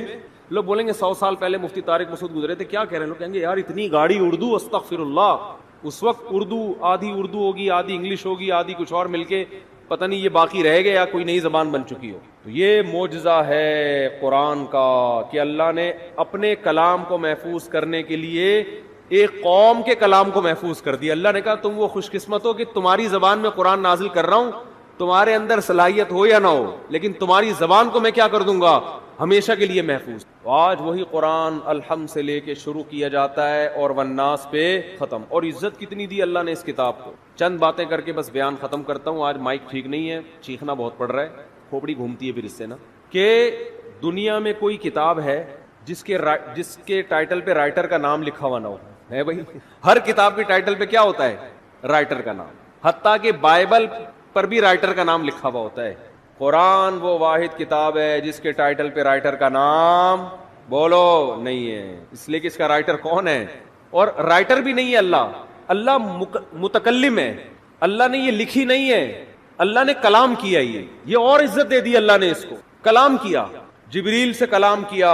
Speaker 1: لوگ بولیں گے 100 سال پہلے مفتی طارق مسعود گزرے تھے, کیا کہہ رہے ہیں؟ لوگ کہیں گے یار اتنی گاڑی اردو, استغفر اللہ. اس وقت اردو آدھی ہوگی, آدھی انگلش ہوگی, آدھی کچھ اور مل کے پتہ نہیں یہ باقی رہ گیا یا کوئی نئی زبان بن چکی ہو. تو یہ معجزہ ہے قرآن کا کہ اللہ نے اپنے کلام کو محفوظ کرنے کے لیے ایک قوم کے کلام کو محفوظ کر دیا. اللہ نے کہا تم وہ خوش قسمت ہو کہ تمہاری زبان میں قرآن نازل کر رہا ہوں, تمہارے اندر صلاحیت ہو یا نہ ہو, لیکن تمہاری زبان کو میں کیا کر دوں گا, ہمیشہ کے لیے محفوظ. آج وہی قرآن الحمد سے لے کے شروع کیا جاتا ہے اور والناس پہ ختم. اور عزت کتنی دی اللہ نے اس کتاب کو. چند باتیں کر کے بس بیان ختم کرتا ہوں. آج مائک ٹھیک نہیں ہے, چیخنا بہت پڑ رہا ہے, کھوپڑی گھومتی ہے پھر اس سے نا. کہ دنیا میں کوئی کتاب ہے جس کے ٹائٹل پہ رائٹر کا نام لکھا ہوا نہ ہو. ہے بھائی, ہر کتاب کے ٹائٹل پہ کیا ہوتا ہے, رائٹر کا نام. حتیٰ کہ بائبل پر بھی رائٹر کا نام لکھا ہوا ہوتا ہے. قرآن وہ واحد کتاب ہے جس کے ٹائٹل پہ رائٹر کا نام بولو نہیں ہے. اس لیے کہ اس کا رائٹر کون ہے, اور رائٹر بھی نہیں ہے اللہ متکلم ہے. اللہ نے یہ لکھی نہیں ہے, اللہ نے کلام کیا. یہ اور عزت دے دی اللہ نے اس کو. کلام کیا, جبریل سے کلام کیا,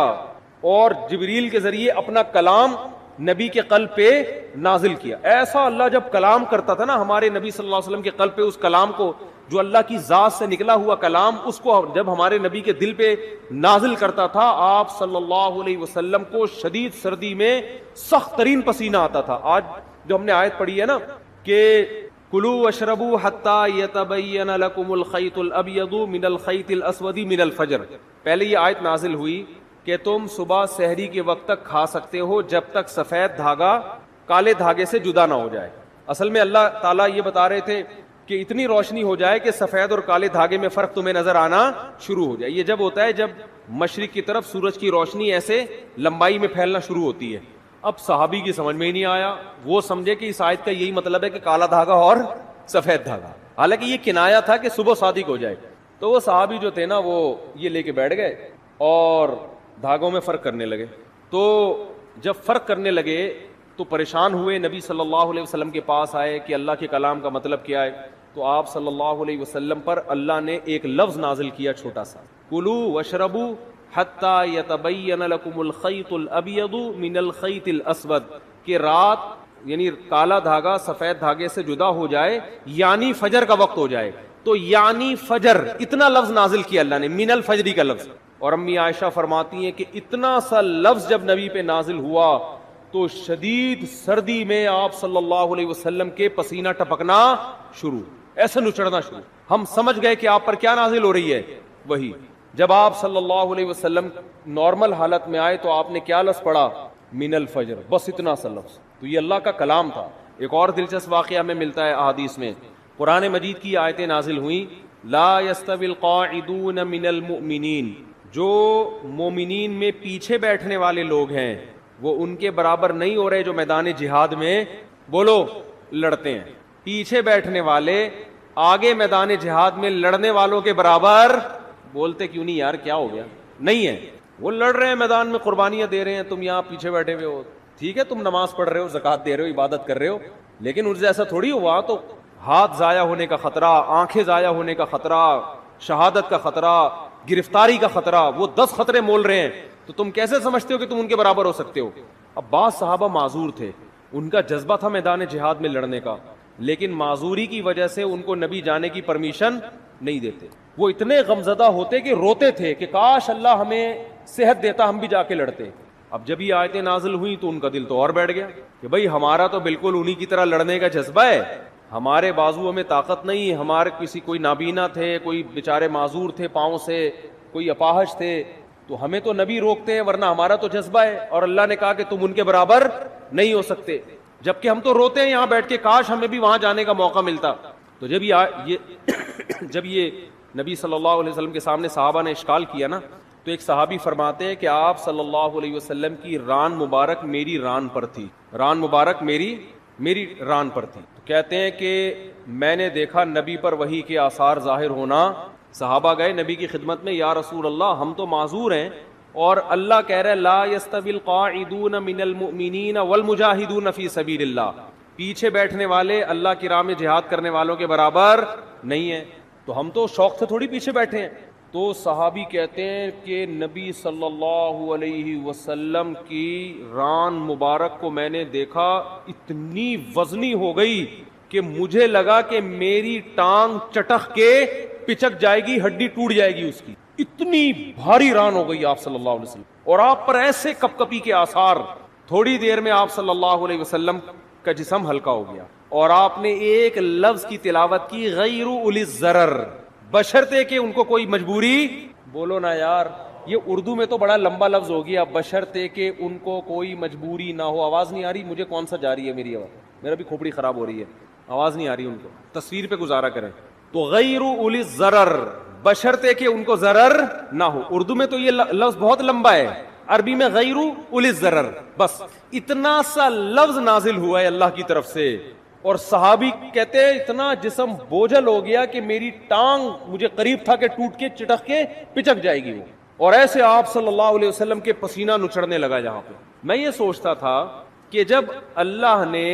Speaker 1: اور جبریل کے ذریعے اپنا کلام نبی کے قلب پہ نازل کیا. ایسا اللہ جب کلام کرتا تھا نا ہمارے نبی صلی اللہ علیہ وسلم کے قلب پہ, اس کلام کو جو اللہ کی ذات سے نکلا ہوا کلام, اس کو جب ہمارے نبی کے دل پہ نازل کرتا تھا, آپ صلی اللہ علیہ وسلم کو شدید سردی میں سخت ترین پسینہ آتا تھا. آج جو ہم نے آیت پڑھی ہے نا کہ کلوا واشربوا حتی یتبین لکم الخیط الابیض من الخیط الاسود من الفجر, پہلے یہ آیت نازل ہوئی کہ تم صبح سحری کے وقت تک کھا سکتے ہو جب تک سفید دھاگا کالے دھاگے سے جدا نہ ہو جائے. اصل میں اللہ تعالیٰ یہ بتا رہے تھے کہ اتنی روشنی ہو جائے کہ سفید اور کالے دھاگے میں فرق تمہیں نظر آنا شروع ہو جائے. یہ جب ہوتا ہے جب مشرق کی طرف سورج کی روشنی ایسے لمبائی میں پھیلنا شروع ہوتی ہے. اب صحابی کی سمجھ میں ہی نہیں آیا, وہ سمجھے کہ اس آیت کا یہی مطلب ہے کہ کالا دھاگا اور سفید دھاگا, حالانکہ یہ کنایا تھا کہ صبح صادق ہو جائے. تو وہ صحابی جو تھے نا وہ یہ لے کے بیٹھ گئے اور دھاگوں میں فرق کرنے لگے. تو جب فرق کرنے لگے تو پریشان ہوئے, نبی صلی اللہ علیہ وسلم کے پاس آئے کہ اللہ کے کلام کا مطلب کیا ہے. تو آپ صلی اللہ علیہ وسلم پر اللہ نے ایک لفظ نازل کیا چھوٹا سا, کلوا واشربوا حتی یتبین لکم الخیط الابیض من الخیط الاسود, کہ رات یعنی کالا دھاگا سفید دھاگے سے جدا ہو جائے یعنی فجر کا وقت ہو جائے. تو یعنی فجر اتنا لفظ نازل کیا اللہ نے, من الفجری کا لفظ. اور امی عائشہ فرماتی ہیں کہ اتنا سا لفظ جب نبی پہ نازل ہوا تو شدید سردی میں آپ صلی اللہ علیہ وسلم کے پسینہ ٹپکنا شروع, ایسے نچڑنا شروع. ہم سمجھ گئے کہ آپ پر کیا نازل ہو رہی ہے, وہی. جب آپ صلی اللہ علیہ وسلم نارمل حالت میں آئے تو آپ نے کیا لفظ پڑھا, من الفجر, بس اتنا سا لفظ. تو یہ اللہ کا کلام تھا. ایک اور دلچسپ واقعہ ہمیں ملتا ہے احادیث میں, قرآن مجید کی آیتیں نازل ہوئیں, لا یستوی القاعدون من المؤمنین, جو مومنین میں پیچھے بیٹھنے والے لوگ ہیں وہ ان کے برابر نہیں ہو رہے جو میدان جہاد میں بولو لڑتے ہیں. پیچھے بیٹھنے والے آگے میدان جہاد میں لڑنے والوں کے برابر, بولتے کیوں نہیں یار کیا ہو گیا, نہیں ہے. وہ لڑ رہے ہیں میدان میں, قربانیاں دے رہے ہیں, تم یہاں پیچھے بیٹھے ہوئے ہو. ٹھیک ہے تم نماز پڑھ رہے ہو, زکوٰۃ دے رہے ہو, عبادت کر رہے ہو, لیکن ان سے ایسا تھوڑی ہوا. تو ہاتھ ضائع ہونے کا خطرہ, آنکھیں ضائع ہونے کا خطرہ, شہادت کا خطرہ, گرفتاری کا خطرہ, وہ 10 خطرے مول رہے ہیں. تو تم کیسے سمجھتے ہو کہ تم ان کے برابر ہو سکتے ہو؟ اب بعض صحابہ معذور تھے, ان کا جذبہ تھا میدان جہاد میں لڑنے کا, لیکن معذوری کی وجہ سے ان کو نبی جانے کی پرمیشن نہیں دیتے. وہ اتنے غمزدہ ہوتے کہ روتے تھے کہ کاش اللہ ہمیں صحت دیتا, ہم بھی جا کے لڑتے. اب جب یہ آیتیں نازل ہوئی تو ان کا دل تو اور بیٹھ گیا کہ بھئی ہمارا تو بالکل انہی کی طرح لڑنے کا جذبہ ہے, ہمارے بازوؤں میں طاقت نہیں, ہمارے کسی کوئی نابینا تھے, کوئی بیچارے معذور تھے پاؤں سے, کوئی اپاہج تھے, تو ہمیں تو نبی روکتے ہیں, ورنہ ہمارا تو جذبہ ہے. اور اللہ نے کہا کہ تم ان کے برابر نہیں ہو سکتے, جبکہ ہم تو روتے ہیں یہاں بیٹھ کے کاش ہمیں بھی وہاں جانے کا موقع ملتا. تو جب یہ نبی صلی اللہ علیہ وسلم کے سامنے صحابہ نے اشکال کیا نا, تو ایک صحابی فرماتے ہیں کہ آپ صلی اللہ علیہ وسلم کی ران مبارک میری ران پر تھی, ران مبارک میری ران پر تھی. تو کہتے ہیں کہ میں نے دیکھا نبی پر وحی کے آثار ظاہر ہونا. صحابہ گئے نبی کی خدمت میں, یا رسول اللہ ہم تو معذور ہیں, اور اللہ کہہ رہا ہے لا یستوی القاعدون من المؤمنین والمجاہدون فی سبیل اللہ, پیچھے بیٹھنے والے اللہ کی راہ میں جہاد کرنے والوں کے برابر نہیں ہیں. تو ہم تو شوق سے تھوڑی پیچھے بیٹھے ہیں. تو صحابی کہتے ہیں کہ نبی صلی اللہ علیہ وسلم کی ران مبارک کو میں نے دیکھا, اتنی وزنی ہو گئی کہ مجھے لگا کہ میری ٹانگ چٹک کے پچک جائے گی, ہڈی ٹوٹ جائے گی اس کی, اتنی بھاری ران ہو گئی آپ صلی اللہ علیہ وسلم. اور آپ پر ایسے کپ کپی کے آثار, تھوڑی دیر میں آپ صلی اللہ علیہ وسلم کا جسم ہلکا ہو گیا. اور آپ نے ایک لفظ کی تلاوت کی, غیر اولی الضرر, بشرطے کہ ان کو کوئی مجبوری, بولو نا یار, یہ اردو میں تو بڑا لمبا لفظ ہو گیا, بشرطے کہ ان کو کوئی مجبوری نہ ہو. آواز نہیں آ رہی مجھے, کون سا جا رہی ہے میری آواز, میرا بھی کھوپڑی خراب ہو رہی ہے, آواز نہیں آ رہی ان کو, تصویر پہ گزارا کریں. تو غیر اولی الضرر, بشرطے کہ ان کو ضرر نہ ہو. اردو میں تو یہ لفظ بہت لمبا ہے, عربی میں غیر اولی الضرر, بس اتنا سا لفظ نازل ہوا ہے اللہ کی طرف سے. اور صحابی کہتے ہیں اتنا جسم بوجھل ہو گیا کہ میری ٹانگ مجھے قریب تھا کہ ٹوٹ کے چٹک کے پچک جائے گی وہ. اور ایسے آپ صلی اللہ علیہ وسلم کے پسینہ نچڑنے لگا جہاں پہ. میں یہ سوچتا تھا کہ جب اللہ نے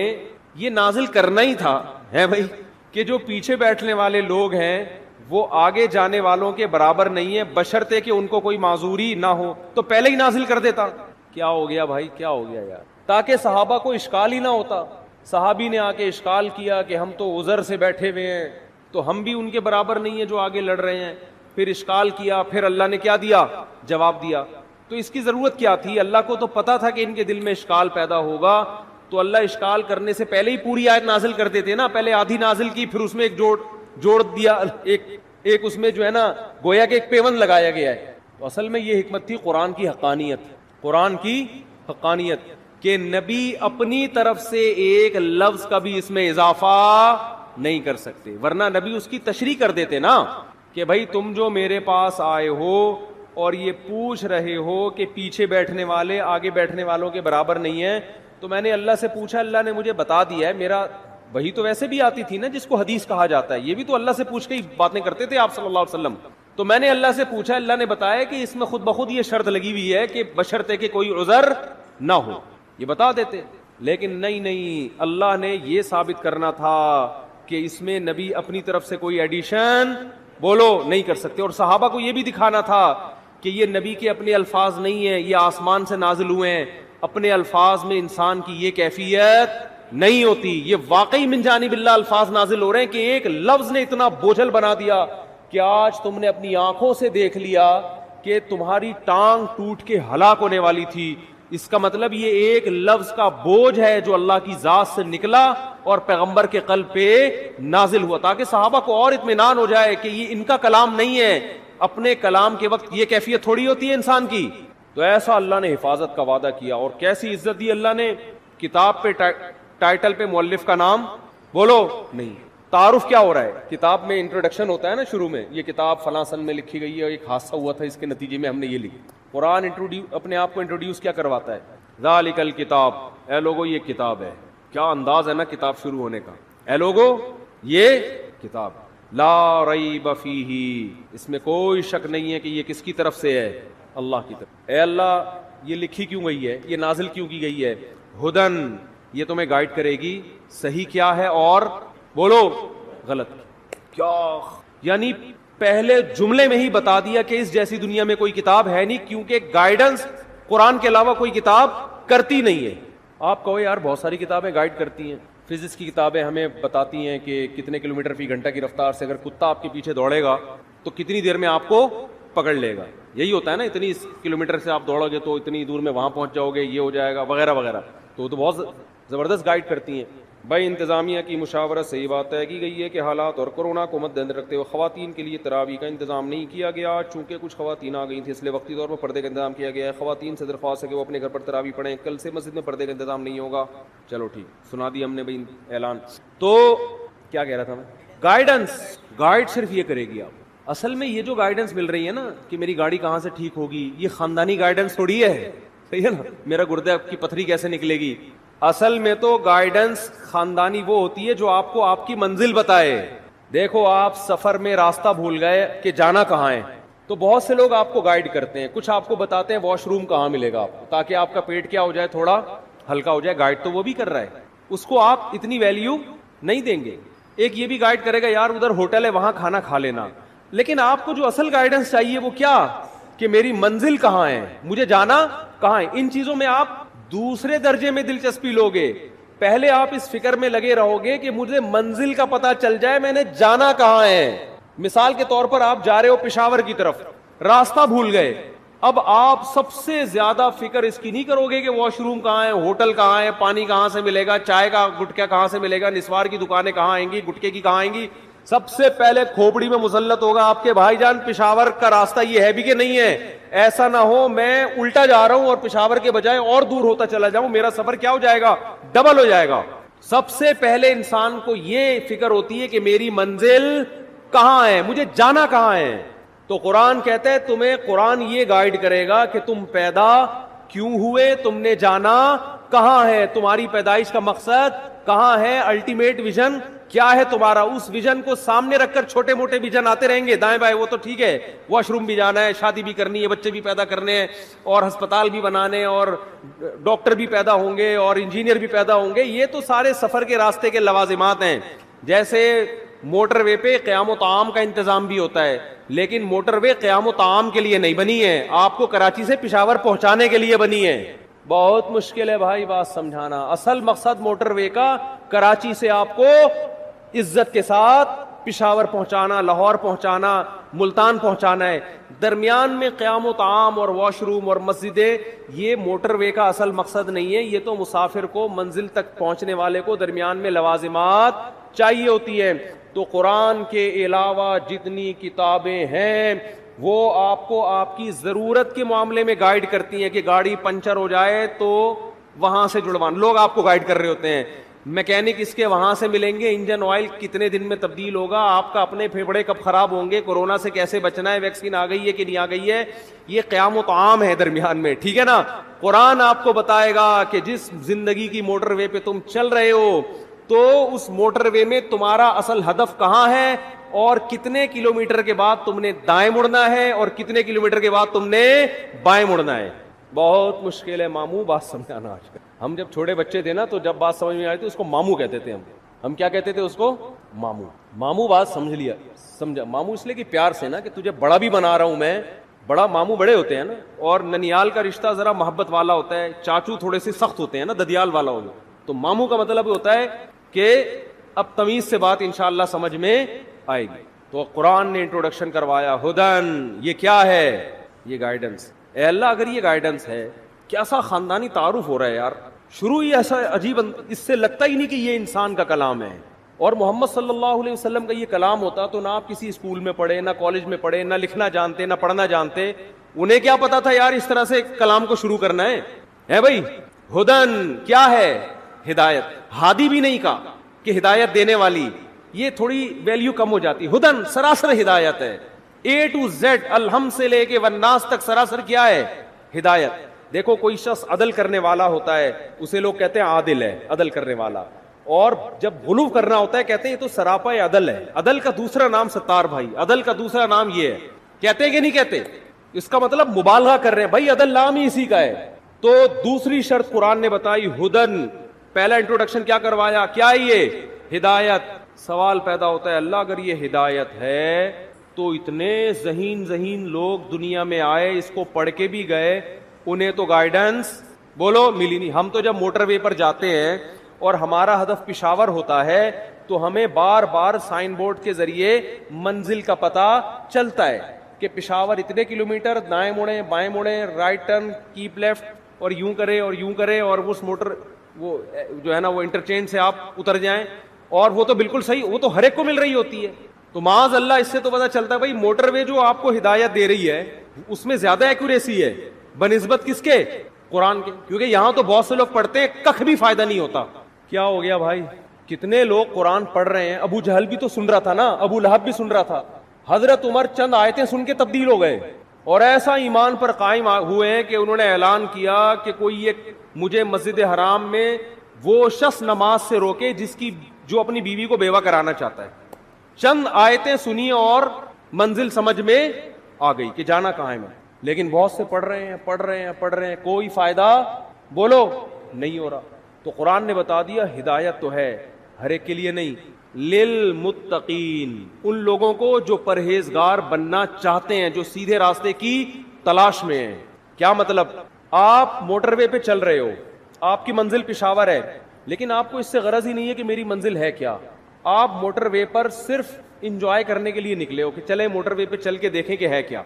Speaker 1: یہ نازل کرنا ہی تھا ہے بھائی کہ جو پیچھے بیٹھنے والے لوگ ہیں وہ آگے جانے والوں کے برابر نہیں ہے, بشرطے کہ ان کو کوئی معذوری نہ ہو, تو پہلے ہی نازل کر دیتا. کیا ہو گیا بھائی, کیا ہو گیا یار, تاکہ صحابہ کو اشکال ہی نہ ہوتا. صحابی نے آ کے اشکال کیا کہ ہم تو عذر سے بیٹھے ہوئے ہیں, تو ہم بھی ان کے برابر نہیں ہیں جو آگے لڑ رہے ہیں. پھر اشکال کیا, پھر اللہ نے کیا دیا, جواب دیا. تو اس کی ضرورت کیا تھی, اللہ کو تو پتا تھا کہ ان کے دل میں اشکال پیدا ہوگا, تو اللہ اشکال کرنے سے پہلے ہی پوری آیت نازل کر دیتے نا. پہلے آدھی نازل کی, پھر اس میں ایک جوڑ دیا, ایک اس میں جو ہے نا گویا کہ ایک پیوند لگایا گیا ہے. تو اصل میں یہ حکمت تھی قرآن کی حقانیت, قرآن کی حقانیت, کہ نبی اپنی طرف سے ایک لفظ کا بھی اس میں اضافہ نہیں کر سکتے, ورنہ نبی اس کی تشریح کر دیتے نا کہ بھائی تم جو میرے پاس آئے ہو اور یہ پوچھ رہے ہو کہ پیچھے بیٹھنے والے آگے بیٹھنے والوں کے برابر نہیں ہیں, تو میں نے اللہ سے پوچھا, اللہ نے مجھے بتا دیا ہے, میرا وہی تو ویسے بھی آتی تھی نا جس کو حدیث کہا جاتا ہے, یہ بھی تو اللہ سے پوچھ کے ہی باتیں کرتے تھے آپ صلی اللہ علیہ وسلم. تو میں نے اللہ سے پوچھا, اللہ نے بتایا کہ اس میں خود بخود یہ شرط لگی ہوئی ہے کہ بشرطے کہ کوئی عذر نہ ہو, یہ بتا دیتے. لیکن نہیں, اللہ نے یہ ثابت کرنا تھا کہ اس میں نبی اپنی طرف سے کوئی ایڈیشن بولو نہیں کر سکتے, اور صحابہ کو یہ بھی دکھانا تھا کہ یہ نبی کے اپنے الفاظ نہیں ہیں, یہ آسمان سے نازل ہوئے ہیں. اپنے الفاظ میں انسان کی یہ کیفیت نہیں ہوتی, یہ واقعی من جانب اللہ الفاظ نازل ہو رہے ہیں کہ ایک لفظ نے اتنا بوجھل بنا دیا کہ آج تم نے اپنی آنکھوں سے دیکھ لیا کہ تمہاری ٹانگ ٹوٹ کے ہلاک ہونے والی تھی. اس کا مطلب یہ ایک لفظ کا بوجھ ہے جو اللہ کی ذات سے نکلا اور پیغمبر کے قلب پہ نازل ہوا, تاکہ صحابہ کو اور اطمینان ہو جائے کہ یہ ان کا کلام نہیں ہے. اپنے کلام کے وقت یہ کیفیت تھوڑی ہوتی ہے انسان کی. تو ایسا اللہ نے حفاظت کا وعدہ کیا, اور کیسی عزت دی اللہ نے. کتاب پہ ٹائٹل پہ مؤلف کا نام بولو نہیں, تعارف کیا ہو رہا ہے. کتاب میں انٹروڈکشن ہوتا ہے نا شروع میں, یہ کتاب فلاں سن میں لکھی گئی ہے, ایک حادثہ ہوا تھا, اس کے نتیجے میں ہم نے یہ لکھی. قرآن اپنے آپ کو انٹروڈیوس کیا کرواتا ہے, ذالک الکتاب, اے لوگو یہ کتاب ہے. کیا انداز ہے نا کتاب شروع ہونے کا, اے لوگو یہ کتاب, لا ریب فیہ, اس میں کوئی شک نہیں ہے کہ یہ کس کی طرف سے ہے, اللہ کی طرف. اے اللہ یہ لکھی کیوں گئی ہے, یہ نازل کیوں کی گئی ہے, ہدن, یہ تمہیں گائیڈ کرے گی صحیح کیا ہے اور بولو غلط کیا. یعنی پہلے جملے میں ہی بتا دیا کہ اس جیسی دنیا میں کوئی کتاب ہے نہیں, کیونکہ گائیڈنس قرآن کے علاوہ کوئی کتاب کرتی نہیں ہے. آپ کہو یار بہت ساری کتابیں گائیڈ کرتی ہیں, فزکس کی کتابیں ہمیں بتاتی ہیں کہ کتنے کلومیٹر فی گھنٹہ کی رفتار سے اگر کتا آپ کے پیچھے دوڑے گا تو کتنی دیر میں آپ کو پکڑ لے گا. یہی ہوتا ہے نا, اتنی کلومیٹر سے آپ دوڑو گے تو اتنی دور میں وہاں پہنچ جاؤ گے, یہ ہو جائے گا وغیرہ وغیرہ. تو بہت زبردست گائیڈ کرتی ہیں. بھائی انتظامیہ کی مشاورت سے یہ بات طے کی گئی ہے کہ حالات اور کورونا کو مد نظر رکھتے ہوئے خواتین کے لیے تراویح کا انتظام نہیں کیا گیا. چونکہ کچھ خواتین آ گئی تھیں اس لیے وقتی طور پر پردے کا انتظام کیا گیا ہے. خواتین سے درخواست ہے کہ وہ اپنے گھر پر تراویح پڑھیں, کل سے مسجد میں پردے کا انتظام نہیں ہوگا. چلو ٹھیک, سنا دیا ہم نے بھائی اعلان. تو کیا کہہ رہا تھا میں, گائیڈنس, گائیڈ صرف یہ کرے گی آپ. اصل میں یہ جو گائیڈنس مل رہی ہے نا کہ میری گاڑی کہاں سے ٹھیک ہوگی, یہ خاندانی گائیڈنس تھوڑی ہے, صحیح ہے نا, میرا گردے کی پتھری کیسے نکلے گی. اصل میں تو گائیڈنس خاندانی وہ ہوتی ہے جو آپ کو آپ کی منزل بتائے. دیکھو آپ سفر میں راستہ بھول گئے کہ جانا کہاں ہے, تو بہت سے لوگ آپ کو گائیڈ کرتے ہیں, کچھ آپ کو بتاتے ہیں واش روم کہاں ملے گا آپ کو, تاکہ آپ کا پیٹ کیا ہو جائے, تھوڑا ہلکا ہو جائے. گائیڈ تو وہ بھی کر رہا ہے, اس کو آپ اتنی ویلیو نہیں دیں گے. ایک یہ بھی گائیڈ کرے گا یار ادھر ہوٹل ہے وہاں کھانا کھا لینا, لیکن آپ کو جو اصل گائیڈنس چاہیے وہ کیا, کہ میری منزل کہاں ہے, مجھے جانا کہاں ہے. ان چیزوں میں آپ دوسرے درجے میں دلچسپی لوگے. پہلے آپ اس فکر میں لگے رہو گے کہ مجھے منزل کا پتہ چل جائے, میں نے جانا کہاں ہے. مثال کے طور پر آپ جا رہے ہو پشاور کی طرف, راستہ بھول گئے, اب آپ سب سے زیادہ فکر اس کی نہیں کرو گے کہ واش روم کہاں ہے, ہوٹل کہاں ہے, پانی کہاں سے ملے گا, چائے کا گٹکا کہاں سے ملے گا, نسوار کی دکانیں کہاں آئیں گی, گٹکے کی کہاں آئیں گی. سب سے پہلے کھوپڑی میں مسلط ہوگا آپ کے بھائی جان پشاور کا راستہ یہ ہے بھی کہ نہیں ہے. ایسا نہ ہو میں الٹا جا رہا ہوں اور پشاور کے بجائے اور دور ہوتا چلا جاؤں, میرا سفر کیا ہو جائے گا, ڈبل ہو جائے گا. سب سے پہلے انسان کو یہ فکر ہوتی ہے کہ میری منزل کہاں ہے, مجھے جانا کہاں ہے. تو قرآن کہتا ہے تمہیں, قرآن یہ گائیڈ کرے گا کہ تم پیدا کیوں ہوئے, تم نے جانا کہاں ہے, تمہاری پیدائش کا مقصد کہاں ہے, الٹیمیٹ ویژن کیا ہے تمہارا. اس ویژن کو سامنے رکھ کر چھوٹے موٹے ویژن آتے رہیں گے دائیں بائیں, وہ تو ٹھیک ہے, واش روم بھی جانا ہے, شادی بھی کرنی ہے, بچے بھی پیدا کرنے ہیں, اور ہسپتال بھی بنانے, اور ڈاکٹر بھی پیدا ہوں گے, اور انجینئر بھی پیدا ہوں گے. یہ تو سارے سفر کے راستے کے لوازمات ہیں. جیسے موٹر وے پہ قیام و طعام کا انتظام بھی ہوتا ہے, لیکن موٹر وے قیام و طعام کے لیے نہیں بنی ہے, آپ کو کراچی سے پشاور پہنچانے کے لیے بنی ہے. بہت مشکل ہے بھائی بات سمجھانا. اصل مقصد موٹر وے کا کراچی سے آپ کو عزت کے ساتھ پشاور پہنچانا, لاہور پہنچانا, ملتان پہنچانا ہے. درمیان میں قیام و طعام اور واش روم اور مسجدیں, یہ موٹر وے کا اصل مقصد نہیں ہے. یہ تو مسافر کو منزل تک پہنچنے والے کو درمیان میں لوازمات چاہیے ہوتی ہے. تو قرآن کے علاوہ جتنی کتابیں ہیں وہ آپ کو آپ کی ضرورت کے معاملے میں گائیڈ کرتی ہیں کہ گاڑی پنچر ہو جائے تو وہاں سے جڑوان. لوگ آپ کو گائیڈ کر رہے ہوتے ہیں, میکینک اس کے وہاں سے ملیں گے, انجن آئل کتنے دن میں تبدیل ہوگا, آپ کا اپنے پھیپھڑے کب خراب ہوں گے, کورونا سے کیسے بچنا ہے, ویکسین آ گئی ہے کہ نہیں آ گئی ہے. یہ قیام و طعام ہے درمیان میں, ٹھیک ہے نا. قرآن آپ کو بتائے گا کہ جس زندگی کی موٹر وے پہ تم چل رہے ہو
Speaker 2: تو اس موٹر وے میں تمہارا اصل ہدف کہاں ہے اور کتنے کلومیٹر کے بعد تم نے دائیں مڑنا ہے اور کتنے کلومیٹر کے بعد تم نے بائیں مڑنا ہے. بہت مشکل ہے ماموں بات سمجھانا. آج کل ہم جب چھوٹے بچے تھے نا تو جب بات سمجھ میں آئی تھی اس کو ماموں کہتے تھے. ہم کیا کہتے تھے اس کو؟ ماموں. ماموں بات سمجھ لیا, سمجھا. ماموں اس لیے کہ پیار سے نا, کہ تجھے بڑا بھی بنا رہا ہوں میں. بڑا ماموں بڑے ہوتے ہیں نا, اور ننیال کا رشتہ ذرا محبت والا ہوتا ہے, چاچو تھوڑے سے سخت ہوتے ہیں نا, ددیال والا ہوگا. تو ماموں کا مطلب ہوتا ہے کہ اب تمیز سے بات انشاءاللہ سمجھ میں آئے گی. تو قرآن نے انٹروڈکشن کروایا, ہدن, یہ کیا ہے؟ یہ گائیڈنس. اے اللہ اگر یہ گائیڈنس ہے, کیسا خاندانی تعارف ہو رہا ہے یار. شروع ہی ایسا عجیب, اس سے لگتا ہی نہیں کہ یہ انسان کا کلام ہے. اور محمد صلی اللہ علیہ وسلم کا یہ کلام ہوتا تو نہ آپ کسی اسکول میں پڑھے, نہ کالج میں پڑھے, نہ لکھنا جانتے, نہ پڑھنا جانتے. انہیں کیا پتا تھا یار اس طرح سے کلام کو شروع کرنا ہے بھائی. ہدن کیا ہے؟ ہدایت. ہادی بھی نہیں کہا کہ ہدایت دینے والی, یہ تھوڑی ویلیو کم ہو جاتی. ہدن سراسر ہدایت ہے, اے ٹو زیڈ, الحم سے لے کے والناس تک سراسر کیا ہے؟ ہدایت. دیکھو کوئی شخص عدل کرنے والا ہوتا ہے اسے لوگ کہتے ہیں عادل ہے, عدل کرنے والا. اور جب غلو کرنا ہوتا ہے کہتے ہیں یہ تو سراپا عدل ہے. عدل کا دوسرا نام ستار بھائی, عدل کا دوسرا نام یہ ہے. کہتے ہیں کہ نہیں کہتے؟ اس کا مطلب مبالغہ کر رہے ہیں بھائی, عدل نام ہی اسی کا ہے. تو دوسری شرط قرآن نے بتائی ہدن. پہلا انٹروڈکشن کیا کروایا؟ کیا ہے یہ؟ ہدایت. سوال پیدا ہوتا ہے اللہ اگر یہ ہدایت ہے تو اتنے ذہین لوگ دنیا میں آئے, اس کو پڑھ کے بھی گئے, انہیں تو گائیڈنس بولو ملی نہیں. ہم تو جب موٹر وے پر جاتے ہیں اور ہمارا ہدف پشاور ہوتا ہے تو ہمیں بار بار سائن بورڈ کے ذریعے منزل کا پتہ چلتا ہے کہ پشاور اتنے کلومیٹر, دائیں مڑیں, بائیں مڑیں, رائٹ ٹرن, کیپ لیفٹ, اور یوں کرے اور یوں کرے, اور اس موٹر وہ جو ہے نا وہ انٹرچینج سے آپ اتر جائیں. اور وہ تو بالکل صحیح, وہ تو ہر ایک کو مل رہی ہوتی ہے. تو معاذ اللہ اس سے تو پتہ چلتا ہے بھائی موٹر وے جو آپ کو ہدایت دے رہی ہے اس میں زیادہ ایکوریسی ہے بنسبت کس کے؟ قرآن کے. کیونکہ یہاں تو بہت سے لوگ پڑھتے ہیں, کخ بھی فائدہ نہیں ہوتا. کیا ہو گیا بھائی, کتنے لوگ قرآن پڑھ رہے ہیں. ابو جہل بھی تو سن رہا تھا نا, ابو لہب بھی سن رہا تھا. حضرت عمر چند آیتیں سن کے تبدیل ہو گئے اور ایسا ایمان پر قائم ہوئے ہیں کہ انہوں نے اعلان کیا کہ کوئی ایک مجھے مسجد حرام میں وہ شخص نماز سے روکے جو اپنی بیوی کو بیوہ کرانا چاہتا ہے. چند آیتیں سنی اور منزل سمجھ میں آ گئی کہ جانا کہاں ہے. لیکن بہت سے پڑھ رہے ہیں, کوئی فائدہ بولو نہیں ہو رہا. تو قرآن نے بتا دیا ہدایت تو ہے, ہر ایک کے لیے نہیں. للمتقین, ان لوگوں کو جو پرہیزگار بننا چاہتے ہیں, جو سیدھے راستے کی تلاش میں ہیں. کیا مطلب؟ آپ موٹر وے پہ چل رہے ہو, آپ کی منزل پشاور ہے, لیکن آپ کو اس سے غرض ہی نہیں ہے کہ میری منزل ہے کیا. آپ موٹر وے پر صرف انجوائے کرنے کے لیے نکلے ہو کہ چلے موٹر وے پہ چل کے دیکھیں کہ ہے کیا.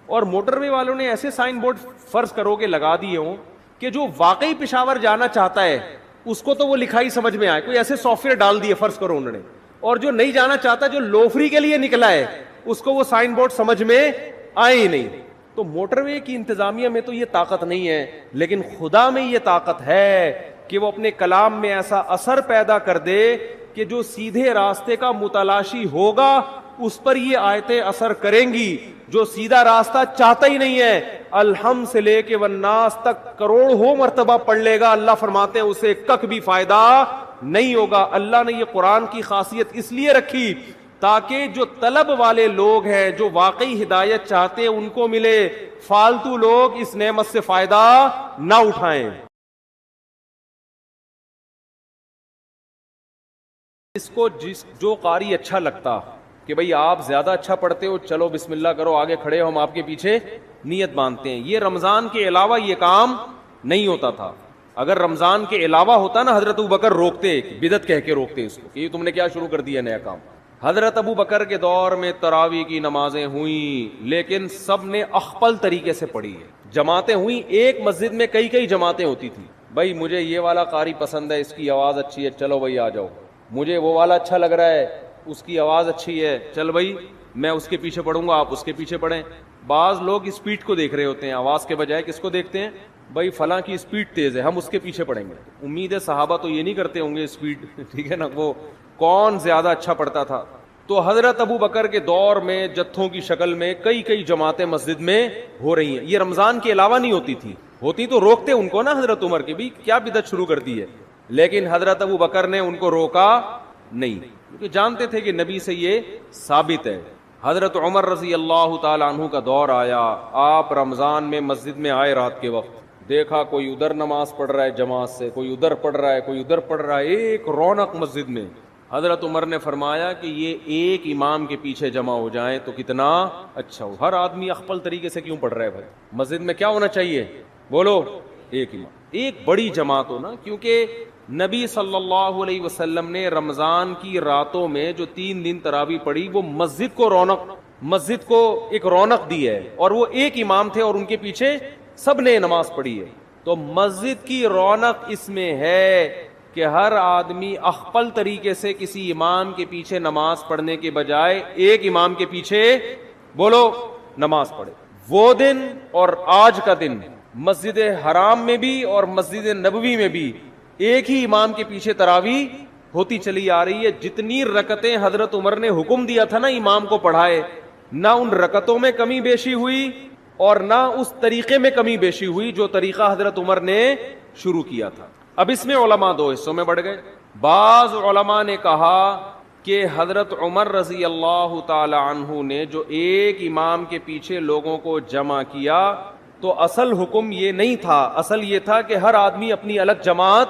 Speaker 2: اور موٹر وے والوں نے ایسے سائن بورڈ فرض کرو کہ لگا دیے ہوں کہ جو واقعی پشاور جانا چاہتا ہے اس کو تو وہ لکھائی سمجھ میں آئے. کوئی ایسے سافٹ ویئر ڈال دیے فرض کرو انہوں نے, اور جو نہیں جانا چاہتا, جو لوفری کے لیے نکلا ہے, اس کو وہ سائن بورڈ سمجھ میں آئے ہی نہیں. تو موٹر وے کی انتظامیہ میں تو یہ طاقت نہیں ہے, لیکن خدا میں یہ طاقت ہے کہ وہ اپنے کلام میں ایسا اثر پیدا کر دے کہ جو سیدھے راستے کا متلاشی ہوگا اس پر یہ آیتیں اثر کریں گی. جو سیدھا راستہ چاہتا ہی نہیں ہے, الحم سے لے کے والناس تک کروڑوں مرتبہ پڑھ لے گا, اللہ فرماتے ہیں اسے کک بھی فائدہ نہیں ہوگا. اللہ نے یہ قرآن کی خاصیت اس لیے رکھی تاکہ جو طلب والے لوگ ہیں, جو واقعی ہدایت چاہتے ہیں, ان کو ملے. فالتو لوگ اس نعمت سے فائدہ نہ اٹھائیں. اس کو جو قاری اچھا لگتا کہ بھئی آپ زیادہ اچھا پڑھتے ہو, چلو بسم اللہ کرو, آگے کھڑے ہو, ہم آپ کے پیچھے نیت باندھتے ہیں. یہ رمضان کے علاوہ یہ کام نہیں ہوتا تھا. اگر رمضان کے علاوہ ہوتا نا, حضرت ابوبکر روکتے, بدعت کہہ کے روکتے اس کو کہ یہ تم نے کیا شروع کر دیا نیا کام. حضرت ابوبکر کے دور میں تراویح کی نمازیں ہوئیں, لیکن سب نے اخپل طریقے سے پڑھی ہے. جماعتیں ہوئیں, ایک مسجد میں کئی جماعتیں ہوتی تھی. بھائی مجھے یہ والا قاری پسند ہے, اس کی آواز اچھی ہے, چلو بھائی آ جاؤ. مجھے وہ والا اچھا لگ رہا ہے, اس کی آواز اچھی ہے, چل بھائی میں اس کے پیچھے پڑھوں گا, آپ اس کے پیچھے پڑھیں. بعض لوگ اسپیڈ کو دیکھ رہے ہوتے ہیں, آواز کے بجائے کس کو دیکھتے ہیں؟ بھائی فلاں کی اسپیڈ تیز ہے, ہم اس کے پیچھے پڑھیں گے. امید ہے صحابہ تو یہ نہیں کرتے ہوں گے اسپیڈ, ٹھیک ہے نا, وہ کون زیادہ اچھا پڑھتا تھا. تو حضرت ابو بکر کے دور میں جتھوں کی شکل میں کئی جماعتیں مسجد میں ہو رہی ہیں. یہ رمضان کے علاوہ نہیں ہوتی تھی, ہوتی تو روکتے ان کو نا حضرت عمر کے, بھی کیا بدعت شروع کر دی ہے. لیکن حضرت ابو بکر نے ان کو روکا نہیں، کیونکہ جانتے تھے کہ نبی سے یہ ثابت ہے۔ حضرت عمر رضی اللہ تعالی عنہ کا دور آیا، آپ رمضان میں مسجد میں آئے رات کے وقت، دیکھا کوئی ادھر نماز پڑھ رہا ہے جماعت سے، کوئی ادھر پڑھ رہا ہے، کوئی ادھر پڑھ رہا ہے، ایک رونق مسجد میں۔ حضرت عمر نے فرمایا کہ یہ ایک امام کے پیچھے جمع ہو جائیں تو کتنا اچھا ہو۔ ہر آدمی اخپل طریقے سے کیوں پڑھ رہا ہے بھائی؟ مسجد میں کیا ہونا چاہیے؟ بولو، ایک امام، ایک بڑی جماعت ہو نا، کیونکہ نبی صلی اللہ علیہ وسلم نے رمضان کی راتوں میں جو 3 دن تراویح پڑھی، وہ مسجد کو ایک رونق دی ہے، اور وہ ایک امام تھے اور ان کے پیچھے سب نے نماز پڑھی ہے۔ تو مسجد کی رونق اس میں ہے کہ ہر آدمی اخپل طریقے سے کسی امام کے پیچھے نماز پڑھنے کے بجائے ایک امام کے پیچھے بولو نماز پڑھے۔ وہ دن اور آج کا دن مسجد حرام میں بھی اور مسجد نبوی میں بھی ایک ہی امام کے پیچھے تراویح ہوتی چلی آ رہی ہے۔ جتنی رکعتیں حضرت عمر نے حکم دیا تھا نا امام کو پڑھائے، نہ ان رکعتوں میں کمی بیشی ہوئی اور نہ اس طریقے میں کمی بیشی ہوئی جو طریقہ حضرت عمر نے شروع کیا تھا۔ اب اس میں علماء 2 حصوں میں بڑھ گئے۔ بعض علماء نے کہا کہ حضرت عمر رضی اللہ تعالی عنہ نے جو ایک امام کے پیچھے لوگوں کو جمع کیا تو اصل حکم یہ نہیں تھا، اصل یہ تھا کہ ہر آدمی اپنی الگ جماعت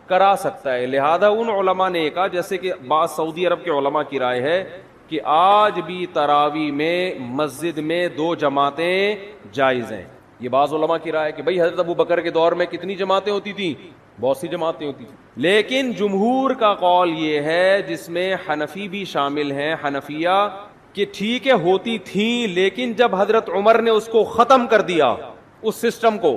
Speaker 2: کرا سکتا ہے۔ لہذا ان علماء نے کہا، جیسے کہ بعض سعودی عرب کے علماء کی رائے ہے کہ آج بھی تراویح میں مسجد میں 2 جماعتیں جائز ہیں۔ یہ بعض علماء کی رائے ہے کہ بھئی حضرت ابو بکر کے دور میں کتنی جماعتیں ہوتی تھیں؟ بہت سی جماعتیں ہوتی تھیں۔ لیکن جمہور کا قول یہ ہے، جس میں حنفی بھی شامل ہیں، حنفیہ، کہ ٹھیک ہے ہوتی تھیں، لیکن جب حضرت عمر نے اس کو ختم کر دیا اس سسٹم کو،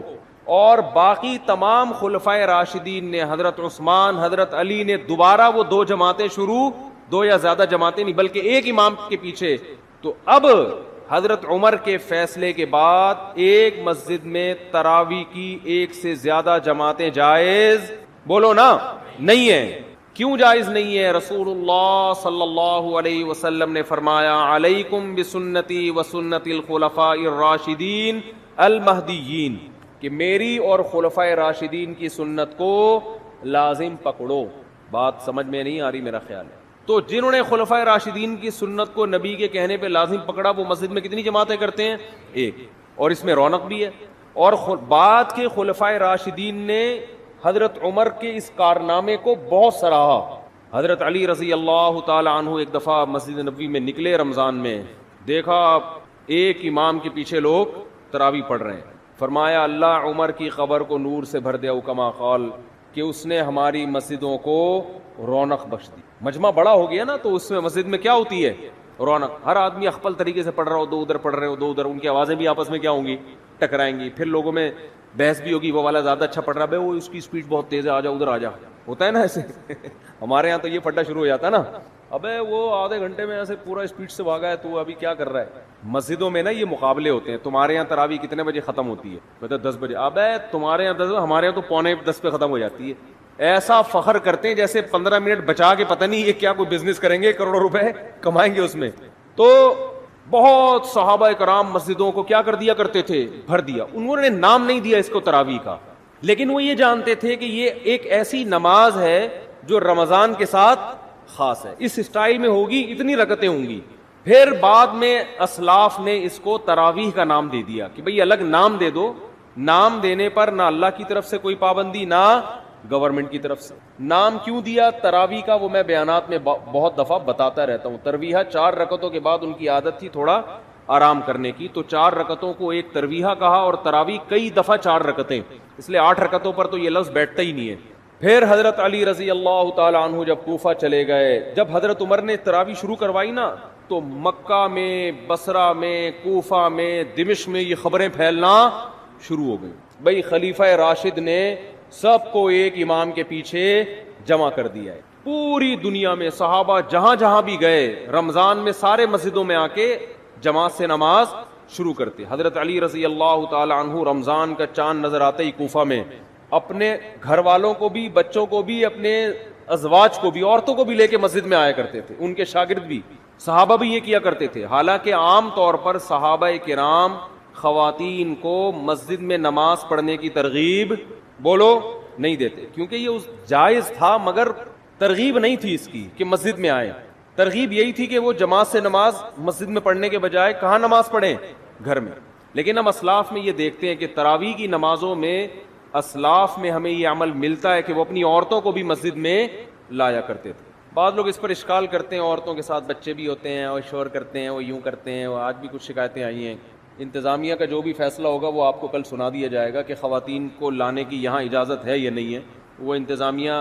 Speaker 2: اور باقی تمام خلفائے راشدین نے، حضرت عثمان، حضرت علی نے دوبارہ وہ 2 جماعتیں شروع، 2 یا زیادہ جماعتیں نہیں بلکہ ایک امام کے پیچھے، تو اب حضرت عمر کے فیصلے کے بعد ایک مسجد میں تراویح کی 1 سے زیادہ جماعتیں جائز بولو نا نہیں ہے۔ کیوں جائز نہیں ہے؟ رسول اللہ صلی اللہ علیہ وسلم نے فرمایا، علیکم بسنتی وسنت الخلفاء الراشدین المہدیین، کہ میری اور خلفائے راشدین کی سنت کو لازم پکڑو۔ بات سمجھ میں نہیں آ رہی میرا خیال ہے۔ تو جنہوں نے خلفائے راشدین کی سنت کو نبی کے کہنے پہ لازم پکڑا، وہ مسجد میں کتنی جماعتیں کرتے ہیں؟ ایک، اور اس میں رونق بھی ہے۔ اور بعد کے خلفائے راشدین نے حضرت عمر کے اس کارنامے کو بہت سراہا۔ حضرت علی رضی اللہ تعالی عنہ ایک دفعہ مسجد نبوی میں نکلے رمضان میں، دیکھا ایک امام کے پیچھے لوگ تراویح پڑھ رہے ہیں، فرمایا اللہ عمر کی قبر کو نور سے بھر دے، کما قال، کہ اس نے ہماری مسجدوں کو رونق بخش دی۔ مجمع بڑا ہو گیا نا، تو اس میں مسجد میں کیا ہوتی ہے؟ رونق۔ ہر آدمی اخپل طریقے سے پڑھ رہا ہو، 2 ادھر پڑھ رہے ہو، 2 ادھر، ان کی آوازیں بھی آپس میں کیا ہوں گی؟ ٹکرائیں گی۔ پھر لوگوں میں بحث بھی ہوگی، وہ والا زیادہ اچھا پڑھ رہا ہے، وہ اس کی اسپیڈ بہت تیز ہے، آ جا ادھر آ جا، ہوتا ہے نا ایسے۔ ہمارے یہاں تو یہ پھڈا شروع ہو جاتا ہے نا، ابے وہ آدھے گھنٹے میں ایسے پورا اسپیڈ سے بھاگا ہے، تو ابھی کیا کر رہا ہے؟ مسجدوں میں نا یہ مقابلے ہوتے ہیں۔ تمہارے یہاں تراویح کتنے بجے ختم ہوتی ہے؟ مطلب 10 بجے۔ ابے تمہارے یہاں 10، ہمارے یہاں تو 9:45 پہ ختم ہو جاتی ہے۔ ایسا فخر کرتے ہیں جیسے 15 منٹ بچا کے پتہ نہیں یہ کیا کوئی بزنس کریں گے، کروڑوں روپے کمائیں گے اس میں۔ تو بہت صحابہ کرام مسجدوں کو کیا کر دیا کرتے تھے؟ بھر دیا۔ انہوں نے نام نہیں دیا اس کو تراویح کا، لیکن وہ یہ جانتے تھے کہ یہ ایک ایسی نماز ہے جو رمضان کے ساتھ خاص ہے، اس اسٹائل میں ہوگی، اتنی رکعتیں ہوں گی۔ پھر بعد میں اسلاف نے اس کو تراویح کا نام دے دیا کہ بھئی الگ نام دے دو۔ نام دینے پر نہ اللہ کی طرف سے کوئی پابندی، نہ گورنمنٹ کی طرف سے۔ نام کیوں دیا تراویح کا، وہ میں بیانات میں بہت دفعہ بتاتا رہتا ہوں۔ ترویحہ 4 رکعتوں کے بعد ان کی عادت تھی تھوڑا آرام کرنے کی، تو 4 رکعتوں کو ایک ترویحہ کہا، اور تراویح کئی دفعہ 4 رکعتیں، اس لیے 8 رکعتوں پر تو یہ لفظ بیٹھتا ہی نہیں ہے۔ پھر حضرت علی رضی اللہ تعالی عنہ جب کوفہ چلے گئے، جب حضرت عمر نے تراویح شروع کروائی نا، تو مکہ میں، بصرہ میں، کوفہ میں، دمشق میں یہ خبریں پھیلنا شروع ہو گئی، بھئی خلیفہ راشد نے سب کو ایک امام کے پیچھے جمع کر دیا ہے۔ پوری دنیا میں صحابہ جہاں جہاں بھی گئے، رمضان میں سارے مسجدوں میں آ کے جماعت سے نماز شروع کرتے۔ حضرت علی رضی اللہ تعالی عنہ رمضان کا چاند نظر آتے ہی کوفہ میں اپنے گھر والوں کو بھی، بچوں کو بھی، اپنے ازواج کو بھی، عورتوں کو بھی لے کے مسجد میں آیا کرتے تھے، ان کے شاگرد بھی، صحابہ بھی یہ کیا کرتے تھے۔ حالانکہ عام طور پر صحابہ کرام خواتین کو مسجد میں نماز پڑھنے کی ترغیب بولو نہیں دیتے, کیونکہ یہ اس جائز تھا مگر ترغیب نہیں تھی اس کی کہ مسجد میں آئیں. ترغیب یہی تھی کہ وہ جماعت سے نماز مسجد میں پڑھنے کے بجائے کہاں نماز پڑھیں, گھر میں. لیکن ہم اسلاف میں یہ دیکھتے ہیں کہ تراویح کی نمازوں میں اسلاف میں ہمیں یہ عمل ملتا ہے کہ وہ اپنی عورتوں کو بھی مسجد میں لایا کرتے تھے. بعض لوگ اس پر اشکال کرتے ہیں, عورتوں کے ساتھ بچے بھی ہوتے ہیں اور شور کرتے ہیں, وہ یوں کرتے ہیں. آج بھی کچھ شکایتیں آئی ہیں. انتظامیہ کا جو بھی فیصلہ ہوگا وہ آپ کو کل سنا دیا جائے گا کہ خواتین کو لانے کی یہاں اجازت ہے یا نہیں ہے. وہ انتظامیہ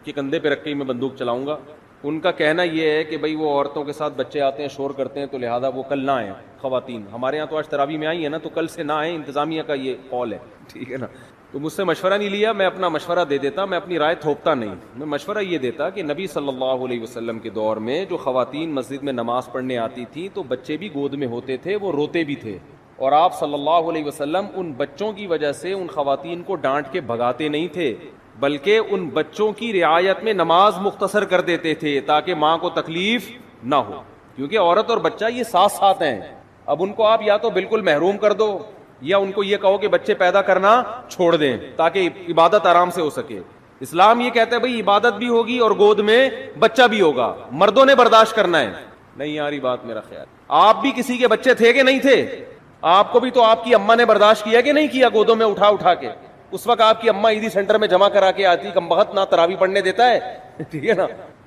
Speaker 2: کے کندھے پہ رکھ کے میں بندوق چلاؤں گا. ان کا کہنا یہ ہے کہ بھئی وہ عورتوں کے ساتھ بچے آتے ہیں, شور کرتے ہیں, تو لہٰذا وہ کل نہ آئیں خواتین. ہمارے یہاں تو آج تراویح میں آئی ہیں نا, تو کل سے نہ آئیں. انتظامیہ کا یہ قول ہے, ٹھیک ہے نا. تو مجھ سے مشورہ نہیں لیا, میں اپنا مشورہ دے دیتا, میں اپنی رائے تھوپتا نہیں. میں مشورہ یہ دیتا کہ نبی صلی اللہ علیہ وسلم کے دور میں جو خواتین مسجد میں نماز پڑھنے آتی تھیں تو بچے بھی گود میں ہوتے تھے, وہ روتے بھی تھے, اور آپ صلی اللہ علیہ وسلم ان بچوں کی وجہ سے ان خواتین کو ڈانٹ کے بھگاتے نہیں تھے, بلکہ ان بچوں کی رعایت میں نماز مختصر کر دیتے تھے تاکہ ماں کو تکلیف نہ ہو. کیونکہ عورت اور بچہ یہ ساتھ ساتھ ہیں. اب ان کو آپ یا تو بالکل محروم کر دو یا ان کو یہ کہو کہ بچے پیدا کرنا چھوڑ دیں تاکہ عبادت آرام سے ہو سکے. اسلام یہ کہتا ہے بھئی عبادت بھی ہوگی اور گود میں بچہ بھی ہوگا, مردوں نے برداشت کرنا ہے. نہیں آ رہی بات میرا خیال. آپ بھی کسی کے بچے تھے کہ نہیں تھے؟ آپ کو بھی تو آپ کی اماں نے برداشت کیا کہ نہیں کیا گودوں میں اٹھا اٹھا کے؟ اس وقت آپ کی اماں عیدی سینٹر میں جمع کرا کے آتی, کم بخت نہ تراویح پڑھنے دیتا ہے, ٹھیک ہے نا,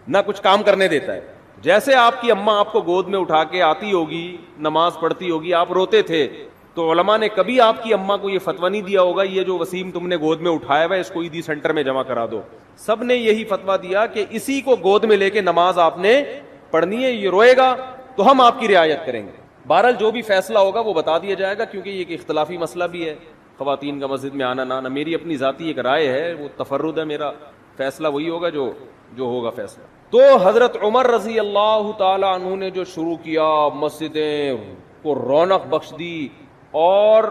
Speaker 2: نہ کچھ کام کرنے دیتا ہے. جیسے آپ کی اماں آپ کو گود میں اٹھا کے آتی ہوگی, نماز پڑھتی ہوگی, آپ روتے تھے, تو علماء نے کبھی آپ کی اماں کو یہ فتویٰ نہیں دیا ہوگا یہ جو وسیم تم نے گود میں اٹھایا ہوا ہے اس کو عیدی سینٹر میں جمع کرا دو. سب نے یہی فتویٰ دیا کہ اسی کو گود میں لے کے نماز آپ نے پڑھنی ہے, یہ روئے گا تو ہم آپ کی رعایت کریں گے. بہرحال جو بھی فیصلہ ہوگا وہ بتا دیا جائے گا, کیونکہ یہ ایک اختلافی مسئلہ بھی ہے خواتین کا مسجد میں آنا نہ آنا. میری اپنی ذاتی ایک رائے ہے, وہ تفرد ہے, میرا فیصلہ وہی ہوگا جو ہوگا فیصلہ. تو حضرت عمر رضی اللہ تعالی عنہ نے جو شروع کیا, مسجدیں کو رونق بخش دی, اور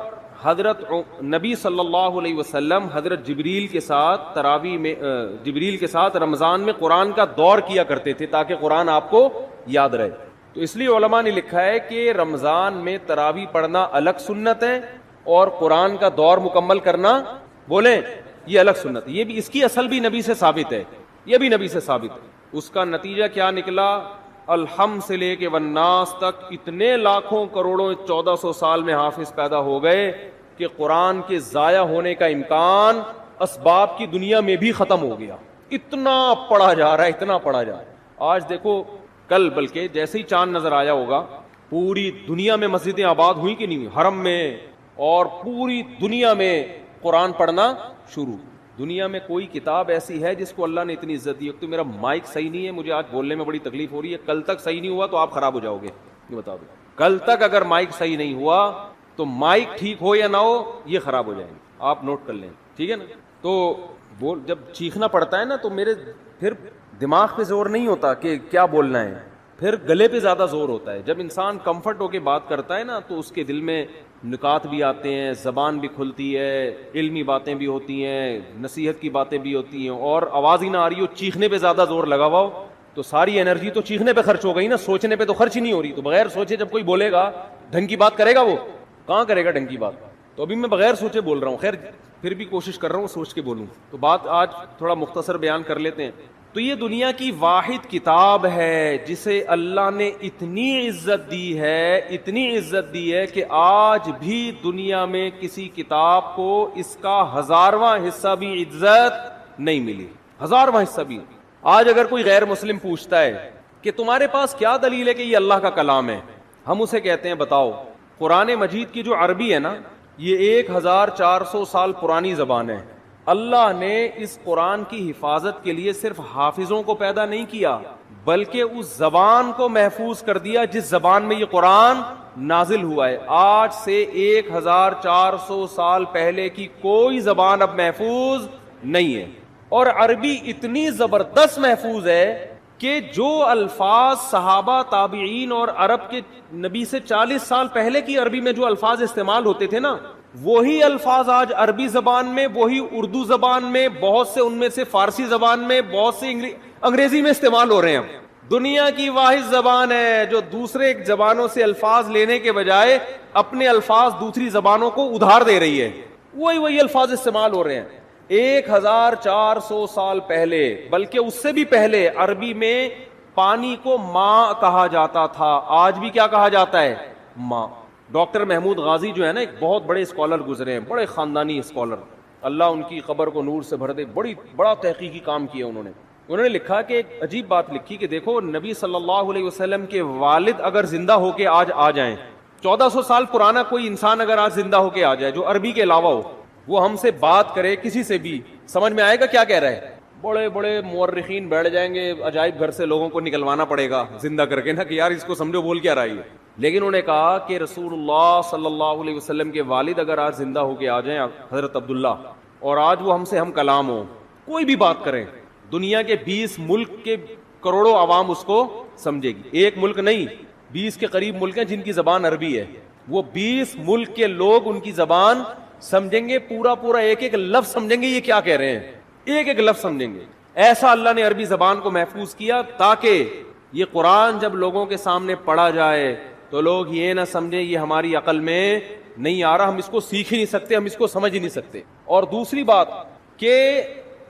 Speaker 2: حضرت نبی صلی اللہ علیہ وسلم حضرت جبریل کے ساتھ تراویح میں جبریل کے ساتھ رمضان میں قرآن کا دور کیا کرتے تھے تاکہ قرآن آپ کو یاد رہے. تو اس لیے علماء نے لکھا ہے کہ رمضان میں تراویح پڑھنا الگ سنت ہے اور قرآن کا دور مکمل کرنا بولیں یہ الگ سنت. یہ بھی اس کی اصل بھی نبی سے ثابت ہے, یہ بھی نبی سے ثابت ہے. اس کا نتیجہ کیا نکلا؟ الحم سے لے کے والناس تک اتنے لاکھوں کروڑوں 1400 سال میں حافظ پیدا ہو گئے کہ قرآن کے ضائع ہونے کا امکان اسباب کی دنیا میں بھی ختم ہو گیا. اتنا پڑھا جا رہا ہے, اتنا پڑھا جا رہا ہے. آج دیکھو, کل بلکہ جیسے ہی چاند نظر آیا ہوگا پوری دنیا میں مسجدیں آباد ہوئی کہ نہیں ہوئی, حرم میں, اور پوری دنیا میں قرآن پڑھنا شروع. دنیا میں کوئی کتاب ایسی ہے جس کو اللہ نے اتنی عزت دی؟ تو میرا مائک صحیح نہیں ہے, مجھے آج بولنے میں بڑی تکلیف ہو رہی ہے. کل تک صحیح نہیں ہوا تو آپ خراب ہو جاؤ گے, یہ بتا دو. کل تک اگر مائک صحیح نہیں ہوا تو مائک ٹھیک ہو یا نہ ہو یہ خراب ہو جائیں گے, آپ نوٹ کر لیں, ٹھیک ہے نا. تو جب چیخنا پڑتا ہے نا تو میرے پھر دماغ پہ زور نہیں ہوتا کہ کیا بولنا ہے, پھر گلے پہ زیادہ زور ہوتا ہے. جب انسان کمفرٹ ہو کے بات کرتا ہے نا تو اس کے دل میں نکات بھی آتے ہیں, زبان بھی کھلتی ہے, علمی باتیں بھی ہوتی ہیں, نصیحت کی باتیں بھی ہوتی ہیں, اور آواز ہی نہ آ رہی ہو, چیخنے پہ زیادہ زور لگا ہوا ہو تو ساری انرجی تو چیخنے پہ خرچ ہو گئی نا, سوچنے پہ تو خرچ ہی نہیں ہو رہی. تو بغیر سوچے جب کوئی بولے گا ڈھنگ کی بات کرے گا, وہ کہاں کرے گا ڈھنگ کی بات؟ تو ابھی میں بغیر سوچے بول رہا ہوں, خیر پھر بھی کوشش کر رہا ہوں سوچ کے بولوں. تو بات آج تھوڑا مختصر بیان کر لیتے ہیں. تو یہ دنیا کی واحد کتاب ہے جسے اللہ نے اتنی عزت دی ہے, اتنی عزت دی ہے کہ آج بھی دنیا میں کسی کتاب کو اس کا 1000واں حصہ بھی عزت نہیں ملی. 1000واں حصہ بھی. آج اگر کوئی غیر مسلم پوچھتا ہے کہ تمہارے پاس کیا دلیل ہے کہ یہ اللہ کا کلام ہے, ہم اسے کہتے ہیں بتاؤ قرآن مجید کی جو عربی ہے نا یہ 1400 سال پرانی زبان ہے. اللہ نے اس قرآن کی حفاظت کے لیے صرف حافظوں کو پیدا نہیں کیا بلکہ اس زبان کو محفوظ کر دیا جس زبان میں یہ قرآن نازل ہوا ہے. آج سے 1400 سال پہلے کی کوئی زبان اب محفوظ نہیں ہے, اور عربی اتنی زبردست محفوظ ہے کہ جو الفاظ صحابہ تابعین اور عرب کے نبی سے 40 سال پہلے کی عربی میں جو الفاظ استعمال ہوتے تھے نا وہی الفاظ آج عربی زبان میں, وہی اردو زبان میں, بہت سے ان میں سے فارسی زبان میں, بہت سے انگریزی میں استعمال ہو رہے ہیں. دنیا کی واحد زبان ہے جو دوسرے زبانوں سے الفاظ لینے کے بجائے اپنے الفاظ دوسری زبانوں کو ادھار دے رہی ہے, وہی الفاظ استعمال ہو رہے ہیں. 1400 سال پہلے، بلکہ اس سے بھی پہلے عربی میں پانی کو ماں کہا جاتا تھا، آج بھی کیا کہا جاتا ہے؟ ماں. ڈاکٹر محمود غازی جو ہے نا، ایک بہت بڑے اسکالر گزرے ہیں، بڑے خاندانی اسکالر، اللہ ان کی قبر کو نور سے بھر دے، بڑا تحقیقی کام کیا انہوں نے لکھا کہ ایک عجیب بات لکھی کہ دیکھو نبی صلی اللہ علیہ وسلم کے والد اگر زندہ ہو کے آج آ جائیں، 1400 سال پرانا کوئی انسان اگر آج زندہ ہو کے آ جائے جو عربی کے علاوہ ہو، وہ ہم سے بات کرے کسی سے بھی، سمجھ میں آئے گا کیا کہہ رہا ہے؟ بڑے بڑے مورخین بیٹھ جائیں گے، عجائب گھر سے لوگوں کو نکلوانا پڑے گا زندہ کر کے نا کہ یار اس کو سمجھو بول کیا رہا ہے. لیکن انہوں نے کہا کہ رسول اللہ صلی اللہ علیہ وسلم کے والد اگر آج زندہ ہو کے آ جائیں، حضرت عبداللہ، اور آج وہ ہم سے ہم کلام ہو، کوئی بھی بات کریں، دنیا کے 20 ملک کے کروڑوں عوام اس کو سمجھے گی. ایک ملک نہیں، 20 کے قریب ملک ہیں جن کی زبان عربی ہے، وہ 20 ملک کے لوگ ان کی زبان سمجھیں گے، پورا ایک ایک لفظ سمجھیں گے یہ کیا کہہ رہے ہیں، ایک ایک لفظ سمجھیں گے. ایسا اللہ نے عربی زبان کو محفوظ کیا تاکہ یہ قرآن جب لوگوں کے سامنے پڑھا جائے تو لوگ یہ نہ سمجھیں یہ ہماری عقل میں نہیں آ رہا، ہم اس کو سیکھ ہی نہیں سکتے، ہم اس کو سمجھ ہی نہیں سکتے. اور دوسری بات کہ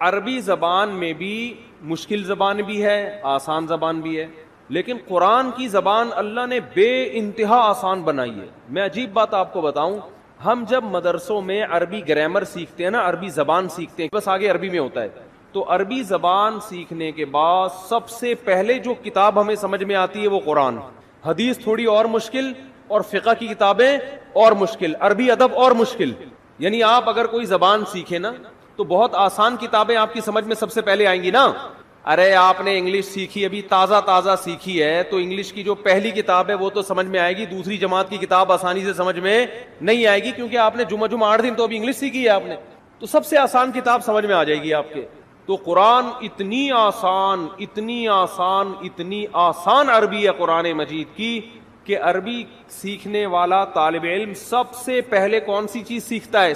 Speaker 2: عربی زبان میں بھی مشکل زبان بھی ہے، آسان زبان بھی ہے، لیکن قرآن کی زبان اللہ نے بے انتہا آسان بنائی ہے. میں عجیب بات آپ کو بتاؤں، ہم جب مدرسوں میں عربی گرامر سیکھتے ہیں نا، عربی زبان سیکھتے ہیں، بس آگے عربی میں ہوتا ہے، تو عربی زبان سیکھنے کے بعد سب سے پہلے جو کتاب ہمیں سمجھ میں آتی ہے وہ قرآن. حدیث تھوڑی اور مشکل، اور فقہ کی کتابیں اور مشکل، عربی ادب اور مشکل. یعنی آپ اگر کوئی زبان سیکھیں نا تو بہت آسان کتابیں آپ کی سمجھ میں سب سے پہلے آئیں گی نا. ارے آپ نے انگلش سیکھی، ابھی تازہ سیکھی ہے، تو انگلش کی جو پہلی کتاب ہے وہ تو سمجھ میں آئے گی، دوسری جماعت کی کتاب آسانی سے سمجھ میں نہیں آئے گی، کیونکہ آپ نے جمعہ 8 دن تو ابھی انگلش سیکھی ہے آپ نے، تو سب سے آسان کتاب سمجھ میں آ جائے گی آپ کے. تو قرآن اتنی آسان عربی ہے قرآن مجید کی کہ عربی سیکھنے والا طالب علم سب سے پہلے کون سی چیز سیکھتا ہے،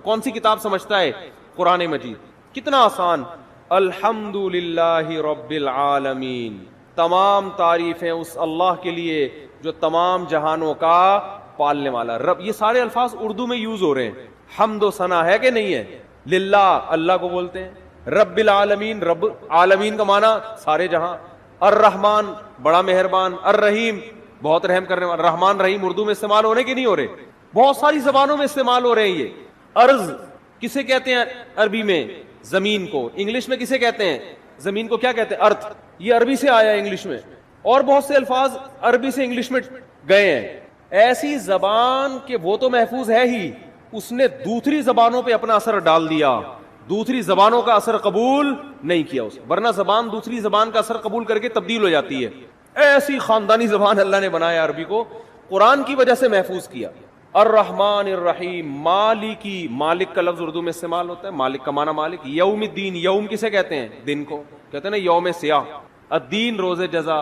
Speaker 2: کون سی کتاب سمجھتا ہے؟ قرآن مجید. کتنا آسان. الحمد للہ رب العالمین، تمام تعریفیں اس اللہ کے لیے جو تمام جہانوں کا پالنے والا رب. یہ سارے الفاظ اردو میں یوز ہو رہے ہیں. حمد و ثنا ہے کہ نہیں ہے؟ للہ، اللہ کو بولتے ہیں. رب العالمین، رب عالمین کا معنی سارے جہاں. الرحمن، بڑا مہربان. الرحیم، بہت رحم کرنے والا. رحمان رحیم اردو میں استعمال ہو رہے کہ نہیں ہو رہے؟ بہت ساری زبانوں میں استعمال ہو رہے ہیں یہ. ارض کسے کہتے ہیں عربی میں؟ زمین کو. انگلش میں کسے کہتے ہیں؟ زمین کو کیا کہتے ہیں؟ ارتھ. یہ عربی سے آیا ہے انگلش میں، اور بہت سے الفاظ عربی سے انگلش میں گئے ہیں. ایسی زبان کہ وہ تو محفوظ ہے ہی، اس نے دوسری زبانوں پہ اپنا اثر ڈال دیا، دوسری زبانوں کا اثر قبول نہیں کیا اس، ورنہ زبان دوسری زبان کا اثر قبول کر کے تبدیل ہو جاتی ہے. ایسی خاندانی زبان اللہ نے بنایا عربی کو، قرآن کی وجہ سے محفوظ کیا. الرحمن الرحیم، مالکی، مالک کا لفظ اردو میں استعمال ہوتا ہے، مالک کا معنی مالک. یوم الدین، یوم کسے کہتے ہیں؟ دن کو کہتے ہیں نا، یوم سیاہ. الدین، روز جزا.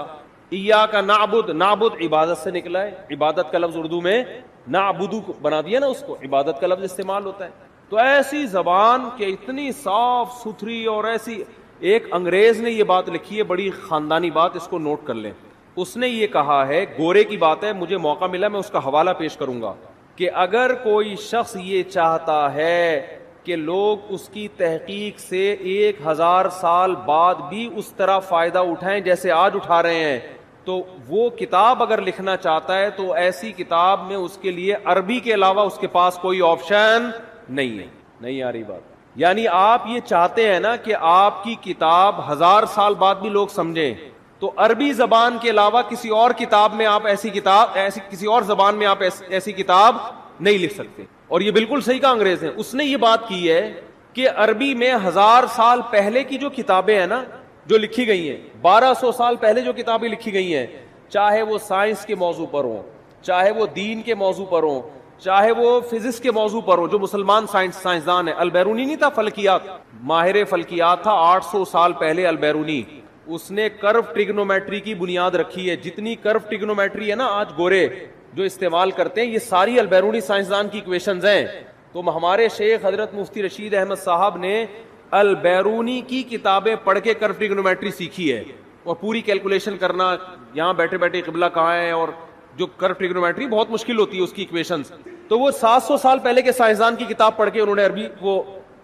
Speaker 2: ایاک نعبد، نعبد عبادت سے نکلا ہے، عبادت کا لفظ اردو میں نعبدو بنا دیا نا اس کو، عبادت کا لفظ استعمال ہوتا ہے. تو ایسی زبان کہ اتنی صاف ستھری، اور ایسی. ایک انگریز نے یہ بات لکھی ہے، بڑی خاندانی بات، اس کو نوٹ کر لیں. اس نے یہ کہا ہے، گورے کی بات ہے، مجھے موقع ملا میں اس کا حوالہ پیش کروں گا، کہ اگر کوئی شخص یہ چاہتا ہے کہ لوگ اس کی تحقیق سے 1000 سال بعد بھی اس طرح فائدہ اٹھائیں جیسے آج اٹھا رہے ہیں، تو وہ کتاب اگر لکھنا چاہتا ہے تو ایسی کتاب میں اس کے لیے عربی کے علاوہ اس کے پاس کوئی آپشن نہیں ہے. نہیں آ رہی بات؟ یعنی آپ یہ چاہتے ہیں نا کہ آپ کی کتاب 1000 سال بعد بھی لوگ سمجھیں، تو عربی زبان کے علاوہ کسی اور کتاب میں آپ ایسی کسی اور زبان میں آپ ایسی کتاب نہیں لکھ سکتے. اور یہ بالکل صحیح کہا انگریز نے. اس نے یہ بات کی ہے کہ عربی میں 1000 سال پہلے کی جو کتابیں ہیں نا، جو لکھی گئی ہیں، 1200 سال پہلے جو کتابیں لکھی گئی ہیں، چاہے وہ سائنس کے موضوع پر ہوں، چاہے وہ دین کے موضوع پر ہوں، چاہے وہ فزکس کے موضوع پر ہو، جو مسلمان سائنسدان ہے. البیرونی نہیں تھا فلکیات، ماہر فلکیات تھا 800 سال پہلے البیرونی. اس نے کرو ٹریگنومیٹری کی بنیاد رکھی ہے. جتنی کرو ٹریگنومیٹری ہے نا آج گورے جو استعمال کرتے ہیں، یہ ساری البیرونی سائنسدان کی ایکویشنز ہیں. تو ہمارے شیخ حضرت مفتی رشید احمد صاحب نے البیرونی کی کتابیں پڑھ کے کرو ٹریگنومیٹری سیکھی ہے، اور پوری کیلکولیشن کرنا، یہاں بیٹھے بیٹھے قبلہ کہاں ہے، اور جو کرو ٹریگنومیٹری بہت مشکل ہوتی ہے اس کی ایکویشنز. تو وہ 700 سال پہلے کے سائنسدان کی کتاب پڑھ کے انہوں نے عربی وہ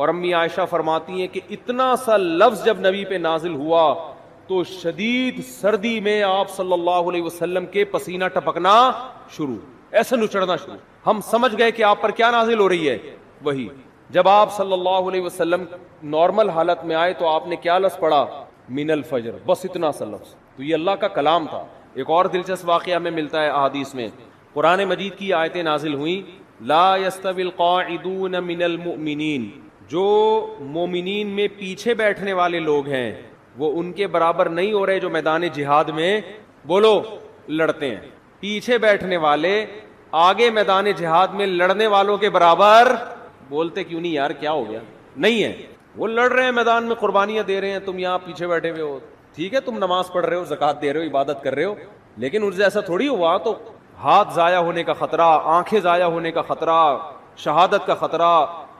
Speaker 2: اور امی عائشہ فرماتی ہیں کہ اتنا سا لفظ جب نبی پہ نازل ہوا تو شدید سردی میں آپ صلی اللہ علیہ وسلم کے پسینہ ٹپکنا شروع، ایسے نچڑنا شروع. ہم سمجھ گئے کہ آپ پر کیا نازل ہو رہی ہے، وہی. جب آپ صلی اللہ علیہ وسلم نارمل حالت میں آئے تو آپ نے کیا لفظ پڑھا، من الفجر، بس اتنا سا لفظ. تو یہ اللہ کا کلام تھا. ایک اور دلچسپ واقعہ ہمیں ملتا ہے احادیث میں، قرآن مجید کی آیتیں نازل ہوئیں، لا یستوی القاعدون من المؤمنین، جو مومنین میں پیچھے بیٹھنے والے لوگ ہیں وہ ان کے برابر نہیں ہو رہے جو میدان جہاد میں بولو لڑتے ہیں. پیچھے بیٹھنے والے آگے میدان جہاد میں لڑنے والوں کے برابر، بولتے کیوں نہیں یار، کیا ہو گیا، نہیں ہے. وہ لڑ رہے ہیں میدان میں، قربانیاں دے رہے ہیں، تم یہاں پیچھے بیٹھے ہوئے ہو. ٹھیک ہے تم نماز پڑھ رہے ہو، زکوٰۃ دے رہے ہو، عبادت کر رہے ہو، لیکن ان سے ایسا تھوڑی ہوا تو ہاتھ ضائع ہونے کا خطرہ، آنکھیں ضائع ہونے کا خطرہ، شہادت کا خطرہ،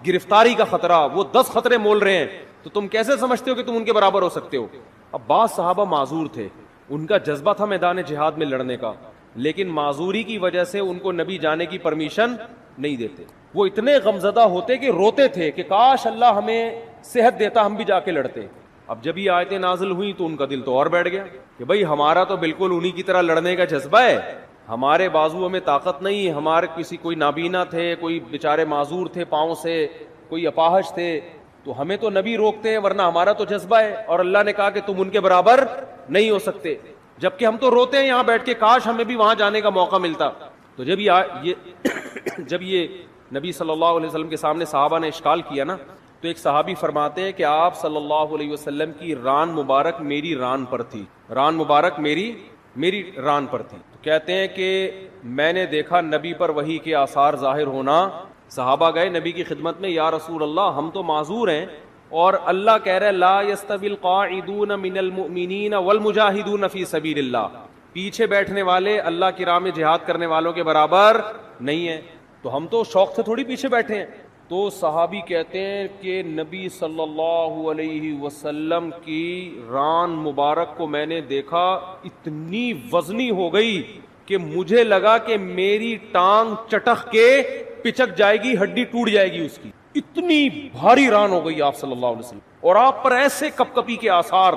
Speaker 2: گرفتاری کا خطرہ، وہ 10 خطرے مول رہے ہیں. تو تم کیسے سمجھتے ہو کہ تم ان کے برابر ہو سکتے ہو؟ اب بعض صحابہ معذور تھے، ان کا جذبہ تھا میدان جہاد میں لڑنے کا، لیکن معذوری کی وجہ سے ان کو نبی جانے کی پرمیشن نہیں دیتے. وہ اتنے غمزدہ ہوتے کہ روتے تھے کہ کاش اللہ ہمیں صحت دیتا، ہم بھی جا کے لڑتے. اب جب یہ آیتیں نازل ہوئی تو ان کا دل تو اور بیٹھ گیا کہ بھائی ہمارا تو بالکل انہی کی طرح لڑنے کا جذبہ ہے، ہمارے بازو میں طاقت نہیں، ہمارے کسی کوئی نابینا تھے، کوئی بیچارے معذور تھے پاؤں سے، کوئی اپاہج تھے، تو ہمیں تو نبی روکتے ہیں، ورنہ ہمارا تو جذبہ ہے. اور اللہ نے کہا کہ تم ان کے برابر نہیں ہو سکتے، جبکہ ہم تو روتے ہیں یہاں بیٹھ کے کاش ہمیں بھی وہاں جانے کا موقع ملتا. تو جب یہ نبی صلی اللہ علیہ وسلم کے سامنے صحابہ نے اشکال کیا نا، تو ایک صحابی فرماتے ہیں کہ آپ صلی اللہ علیہ وسلم کی ران مبارک میری ران پر تھی، ران مبارک میری ران پر تھی. تو کہتے ہیں کہ میں نے دیکھا نبی پر وحی کے آثار ظاہر ہونا. صحابہ گئے نبی کی خدمت میں، یا رسول اللہ ہم تو معذور ہیں، اور اللہ کہہ رہے لا یستوی القاعدون من المؤمنین والمجاہدون فی سبیل اللہ، پیچھے بیٹھنے والے اللہ کی راہ میں جہاد کرنے والوں کے برابر نہیں ہیں. تو ہم تو شوق سے تھوڑی پیچھے بیٹھے ہیں. تو صحابی کہتے ہیں کہ نبی صلی اللہ علیہ وسلم کی ران مبارک کو میں نے دیکھا، اتنی وزنی ہو گئی کہ مجھے لگا کہ میری ٹانگ چٹک کے پچک جائے گی، ہڈی ٹوٹ جائے گی اس کی، اتنی بھاری ران ہو گئی آپ صلی اللہ علیہ وسلم. اور آپ پر ایسے کپ کپی کے آثار،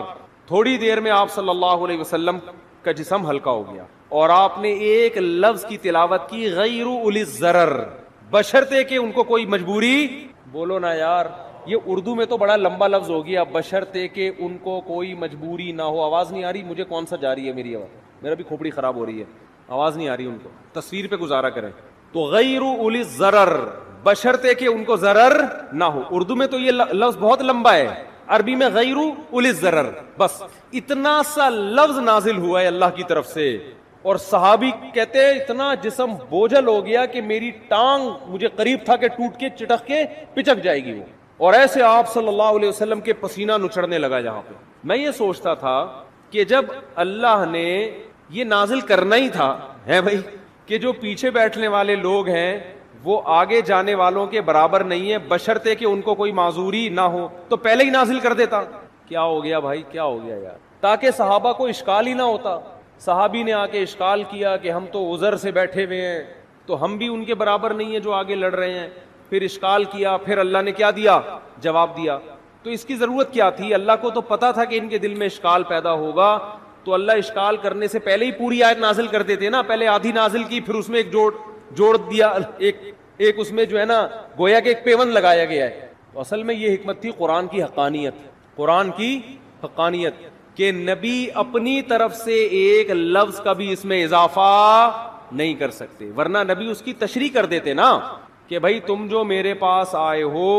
Speaker 2: تھوڑی دیر میں آپ صلی اللہ علیہ وسلم کا جسم ہلکا ہو گیا. اور آپ نے ایک لفظ کی تلاوت کی، غیر اولی الضرر، بشرطے کہ ان کو کوئی مجبوری، بولو نا یار، یہ اردو میں تو بڑا لمبا لفظ ہو گیا، بشرطے کہ ان کو کوئی مجبوری نہ ہو. آواز نہیں آ رہی مجھے، کون سا جاری ہے میری آواز؟ میرا بھی کھوپڑی خراب ہو رہی ہے، آواز نہیں آ رہی ان کو، تصویر پہ گزارا کریں. تو غیر اولی الضرر، بشرطے کہ ان کو ضرر نہ ہو. اردو میں تو یہ لفظ بہت لمبا ہے، عربی میں غیر اولی الضرر. بس اتنا سا لفظ نازل ہوا ہے اللہ کی طرف سے، اور صحابی کہتے ہیں اتنا جسم بوجھل ہو گیا کہ میری ٹانگ مجھے قریب تھا کہ ٹوٹ کے چٹک کے پچک جائے گی وہ. اور ایسے آپ صلی اللہ علیہ وسلم کے پسینہ نچڑنے لگا. جہاں پہ میں یہ سوچتا تھا کہ جب اللہ نے یہ نازل کرنا ہی تھا ہے بھائی کہ جو پیچھے بیٹھنے والے لوگ ہیں وہ آگے جانے والوں کے برابر نہیں ہے، بشرطے کہ ان کو کوئی معذوری نہ ہو، تو پہلے ہی نازل کر دیتا. کیا ہو گیا بھائی، کیا ہو گیا یار، تاکہ صحابہ کو اشکال ہی نہ ہوتا. صحابی نے آ کے اشکال کیا کہ ہم تو عذر سے بیٹھے ہوئے ہیں، تو ہم بھی ان کے برابر نہیں ہیں جو آگے لڑ رہے ہیں. پھر اشکال کیا، پھر اللہ نے کیا دیا، جواب دیا. تو اس کی ضرورت کیا تھی؟ اللہ کو تو پتا تھا کہ ان کے دل میں اشکال پیدا ہوگا، تو اللہ اشکال کرنے سے پہلے ہی پوری آیت نازل کر دیتے نا. پہلے آدھی نازل کی، پھر اس میں ایک جوڑ دیا، ایک اس میں جو ہے نا گویا کہ ایک پیون لگایا گیا ہے. تو اصل میں یہ حکمت تھی قرآن کی حقانیت، قرآن کی حقانیت کہ نبی اپنی طرف سے ایک لفظ کا بھی اس میں اضافہ نہیں کر سکتے، ورنہ نبی اس کی تشریح کر دیتے نا کہ بھائی تم جو میرے پاس آئے ہو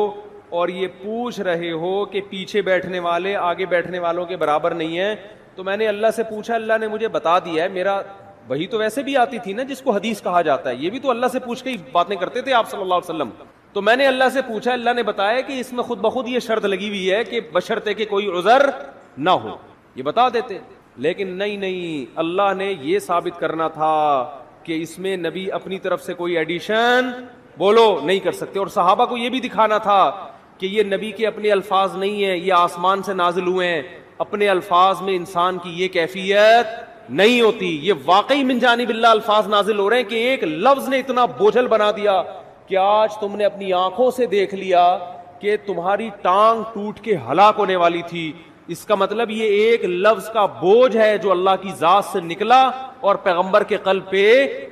Speaker 2: اور یہ پوچھ رہے ہو کہ پیچھے بیٹھنے والے آگے بیٹھنے والوں کے برابر نہیں ہیں، تو میں نے اللہ سے پوچھا، اللہ نے مجھے بتا دیا ہے. میرا وہی تو ویسے بھی آتی تھی نا جس کو حدیث کہا جاتا ہے، یہ بھی تو اللہ سے پوچھ کے ہی باتیں کرتے تھے آپ صلی اللہ علیہ وسلم. تو میں نے اللہ سے پوچھا، اللہ نے بتایا کہ اس میں خود بخود یہ شرط لگی ہوئی ہے کہ بشرطے کہ کوئی عذر نہ ہو، یہ بتا دیتے. لیکن نہیں، اللہ نے یہ ثابت کرنا تھا کہ اس میں نبی اپنی طرف سے کوئی ایڈیشن بولو نہیں کر سکتے، اور صحابہ کو یہ بھی دکھانا تھا کہ یہ نبی کے اپنے الفاظ نہیں ہیں، یہ آسمان سے نازل ہوئے ہیں. اپنے الفاظ میں انسان کی یہ کیفیت نہیں ہوتی، یہ واقعی من جانب اللہ الفاظ نازل ہو رہے ہیں کہ ایک لفظ نے اتنا بوجھل بنا دیا کہ آج تم نے اپنی آنکھوں سے دیکھ لیا کہ تمہاری ٹانگ ٹوٹ کے ہلاک ہونے والی تھی. اس کا مطلب یہ ایک لفظ کا بوجھ ہے جو اللہ کی ذات سے نکلا اور پیغمبر کے قلب پہ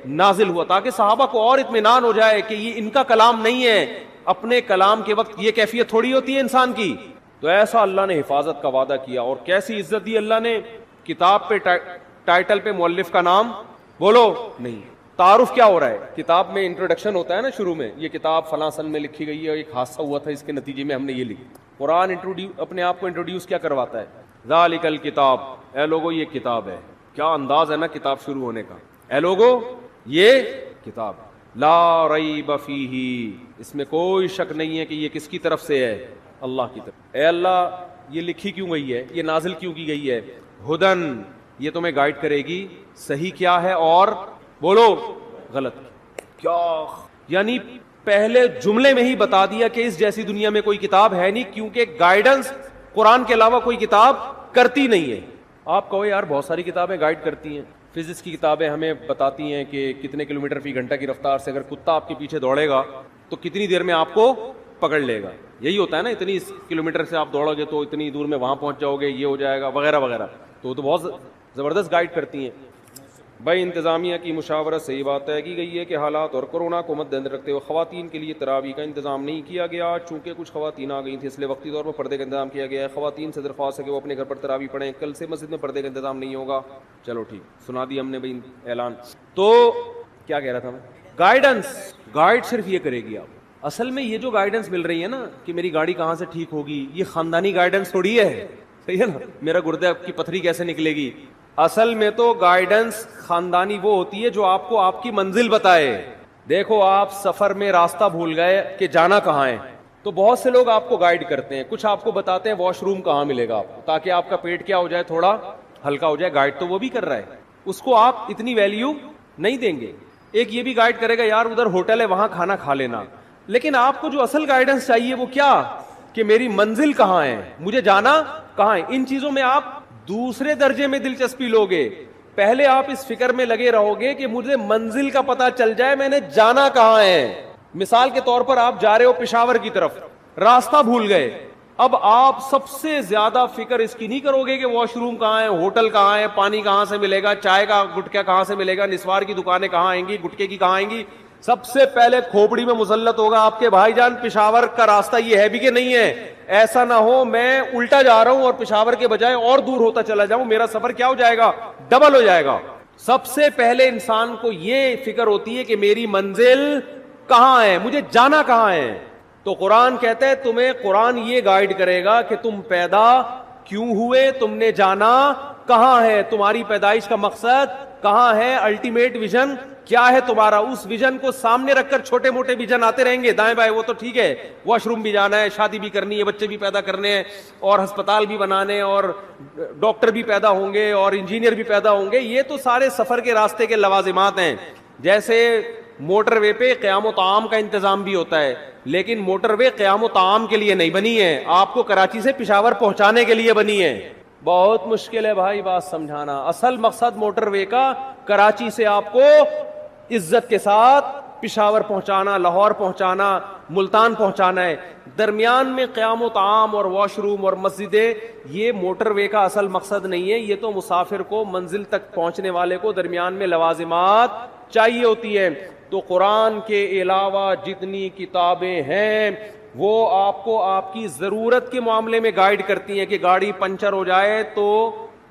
Speaker 2: نازل ہوا, تاکہ صحابہ کو اور اطمینان ہو جائے کہ یہ ان کا کلام نہیں ہے. اپنے کلام کے وقت یہ کیفیت تھوڑی ہوتی ہے انسان کی. تو ایسا اللہ نے حفاظت کا وعدہ کیا, اور کیسی عزت دی اللہ نے. کتاب پہ ٹائٹل پہ مؤلف کا نام بولو نہیں, تعارف کیا ہو رہا ہے. کتاب میں انٹروڈکشن ہوتا ہے نا شروع میں, یہ کتاب فلاں سن میں لکھی گئی ہے, ایک حادثہ ہوا تھا, اس کے نتیجے میں ہم نے یہ لکھی. قرآن اپنے آپ کو انٹروڈیوس کیا کرواتا ہے, ذالک الکتاب, اے لوگو یہ کتاب ہے. کیا انداز ہے نا کتاب شروع ہونے کا, اے لوگو یہ کتاب, لا ریب فیہ, اس میں کوئی شک نہیں ہے کہ یہ کس کی طرف سے ہے, اللہ کی طرف. اے اللہ یہ لکھی کیوں گئی ہے, یہ نازل کیوں کی گئی ہے. ہدن, یہ تمہیں گائیڈ کرے گی صحیح کیا ہے اور بولو غلط کیا. یعنی پہلے جملے میں ہی بتا دیا کہ اس جیسی دنیا میں کوئی کتاب ہے نہیں, کیونکہ گائیڈنس قرآن کے علاوہ کوئی کتاب کرتی نہیں ہے. آپ کہو یار بہت ساری کتابیں گائیڈ کرتی ہیں, فزکس کی کتابیں ہمیں بتاتی ہیں کہ کتنے کلومیٹر فی گھنٹہ کی رفتار سے اگر کتا آپ کے پیچھے دوڑے گا تو کتنی دیر میں آپ کو پکڑ لے گا. یہی ہوتا ہے نا, اتنی کلومیٹر سے آپ دوڑو گے تو اتنی دور میں وہاں پہنچ جاؤ گے, یہ ہو جائے گا وغیرہ وغیرہ. تو بہت زبردست گائیڈ کرتی ہیں. بھائی انتظامیہ کی مشاورت سے یہ بات طے کی گئی ہے کہ حالات اور کورونا کو مد نظر رکھتے ہوئے خواتین کے لیے تراویح کا انتظام نہیں کیا گیا. چونکہ کچھ خواتین آ گئی تھیں اس لیے وقتی طور پر پردے کا انتظام کیا گیا ہے. خواتین سے درخواست ہے کہ وہ اپنے گھر پر تراویح پڑھیں. کل سے مسجد میں پردے کا انتظام نہیں ہوگا. چلو ٹھیک, سنا دی ہم نے بھائی اعلان. تو کیا کہہ رہا تھا میں, گائیڈنس, گائیڈ صرف یہ کرے گی آپ. اصل میں یہ جو گائیڈنس مل رہی ہے نا کہ میری گاڑی کہاں سے ٹھیک ہوگی, یہ خاندانی گائیڈنس تھوڑی ہے, صحیح ہے نا, میرا گردے کی پتھری کیسے نکلے گی. اصل میں تو گائیڈنس خاندانی وہ ہوتی ہے جو آپ کو آپ کی منزل بتائے. دیکھو آپ سفر میں راستہ بھول گئے کہ جانا کہاں ہے, تو بہت سے لوگ آپ کو گائیڈ کرتے ہیں. کچھ آپ کو بتاتے ہیں واش روم کہاں ملے گا آپ کو, تاکہ آپ کا پیٹ کیا ہو جائے, تھوڑا ہلکا ہو جائے. گائیڈ تو وہ بھی کر رہا ہے, اس کو آپ اتنی ویلیو نہیں دیں گے. ایک یہ بھی گائیڈ کرے گا یار ادھر ہوٹل ہے وہاں کھانا کھا لینا. لیکن آپ کو جو اصل گائیڈنس چاہیے وہ کیا, کہ میری منزل کہاں ہے, مجھے جانا کہاں ہے. ان چیزوں میں آپ دوسرے درجے میں دلچسپی لوگے. پہلے آپ اس فکر میں لگے رہو گے کہ مجھے منزل کا پتہ چل جائے, میں نے جانا کہاں ہے. مثال کے طور پر آپ جا رہے ہو پشاور کی طرف, راستہ بھول گئے. اب آپ سب سے زیادہ فکر اس کی نہیں کرو گے کہ واش روم کہاں ہے, ہوٹل کہاں ہے, پانی کہاں سے ملے گا, چائے کا گٹکا کہاں سے ملے گا, نسوار کی دکانیں کہاں آئیں گی, گٹکے کی کہاں آئیں گی. سب سے پہلے کھوپڑی میں مسلط ہوگا آپ کے بھائی جان پشاور کا راستہ یہ ہے بھی کہ نہیں ہے. ایسا نہ ہو میں الٹا جا رہا ہوں اور پشاور کے بجائے اور دور ہوتا چلا جاؤں, میرا سفر کیا ہو جائے گا, ڈبل ہو جائے گا. سب سے پہلے انسان کو یہ فکر ہوتی ہے کہ میری منزل کہاں ہے, مجھے جانا کہاں ہے. تو قرآن کہتا ہے تمہیں, قرآن یہ گائیڈ کرے گا کہ تم پیدا کیوں ہوئے, تم نے جانا کہاں ہے, تمہاری پیدائش کا مقصد کہاں ہے, الٹیمیٹ ویژن کیا ہے تمہارا. اس ویژن کو سامنے رکھ کر چھوٹے موٹے ویژن آتے رہیں گے دائیں بائیں, وہ تو ٹھیک ہے, واش روم بھی جانا ہے, شادی بھی کرنی ہے, بچے بھی پیدا کرنے ہیں, اور ہسپتال بھی بنانے, اور ڈاکٹر بھی پیدا ہوں گے, اور انجینئر بھی پیدا ہوں گے. یہ تو سارے سفر کے راستے کے لوازمات ہیں. جیسے موٹر وے پہ قیام و طعام کا انتظام بھی ہوتا ہے, لیکن موٹر وے قیام و طعام کے لیے نہیں بنی ہے, آپ کو کراچی سے پشاور پہنچانے کے لیے بنی ہے. بہت مشکل ہے بھائی بات سمجھانا. اصل مقصد موٹر وے کا کراچی سے آپ کو عزت کے ساتھ پشاور پہنچانا, لاہور پہنچانا, ملتان پہنچانا ہے. درمیان میں قیام و طعام اور واش روم اور مسجدیں, یہ موٹر وے کا اصل مقصد نہیں ہے. یہ تو مسافر کو منزل تک پہنچنے والے کو درمیان میں لوازمات چاہیے ہوتی ہے. تو قرآن کے علاوہ جتنی کتابیں ہیں وہ آپ کو آپ کی ضرورت کے معاملے میں گائیڈ کرتی ہیں کہ گاڑی پنچر ہو جائے تو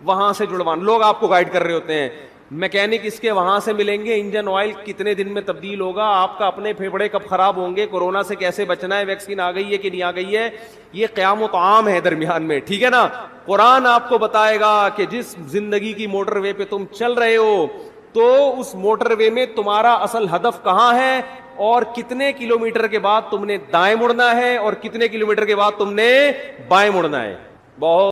Speaker 2: وہاں سے جڑوانا. لوگ آپ کو گائیڈ کر رہے ہوتے ہیں, میکینک اس کے وہاں سے ملیں گے, انجن آئل کتنے دن میں تبدیل ہوگا, آپ کا اپنے پھیپھڑے کب خراب ہوں گے, کورونا سے کیسے بچنا ہے, ویکسین آ گئی ہے کہ نہیں آ گئی ہے. یہ قیام و طعام ہے درمیان میں, ٹھیک ہے نا. قرآن آپ کو بتائے گا کہ جس زندگی کی موٹر وے پہ تم چل رہے ہو تو اس موٹر وے میں تمہارا اصل ہدف کہاں ہے, اور کتنے کلومیٹر کے بعد تم نے دائیں مڑنا ہے, اور کتنے کلومیٹر کے بعد تم نے بائیں مڑنا ہے. بہت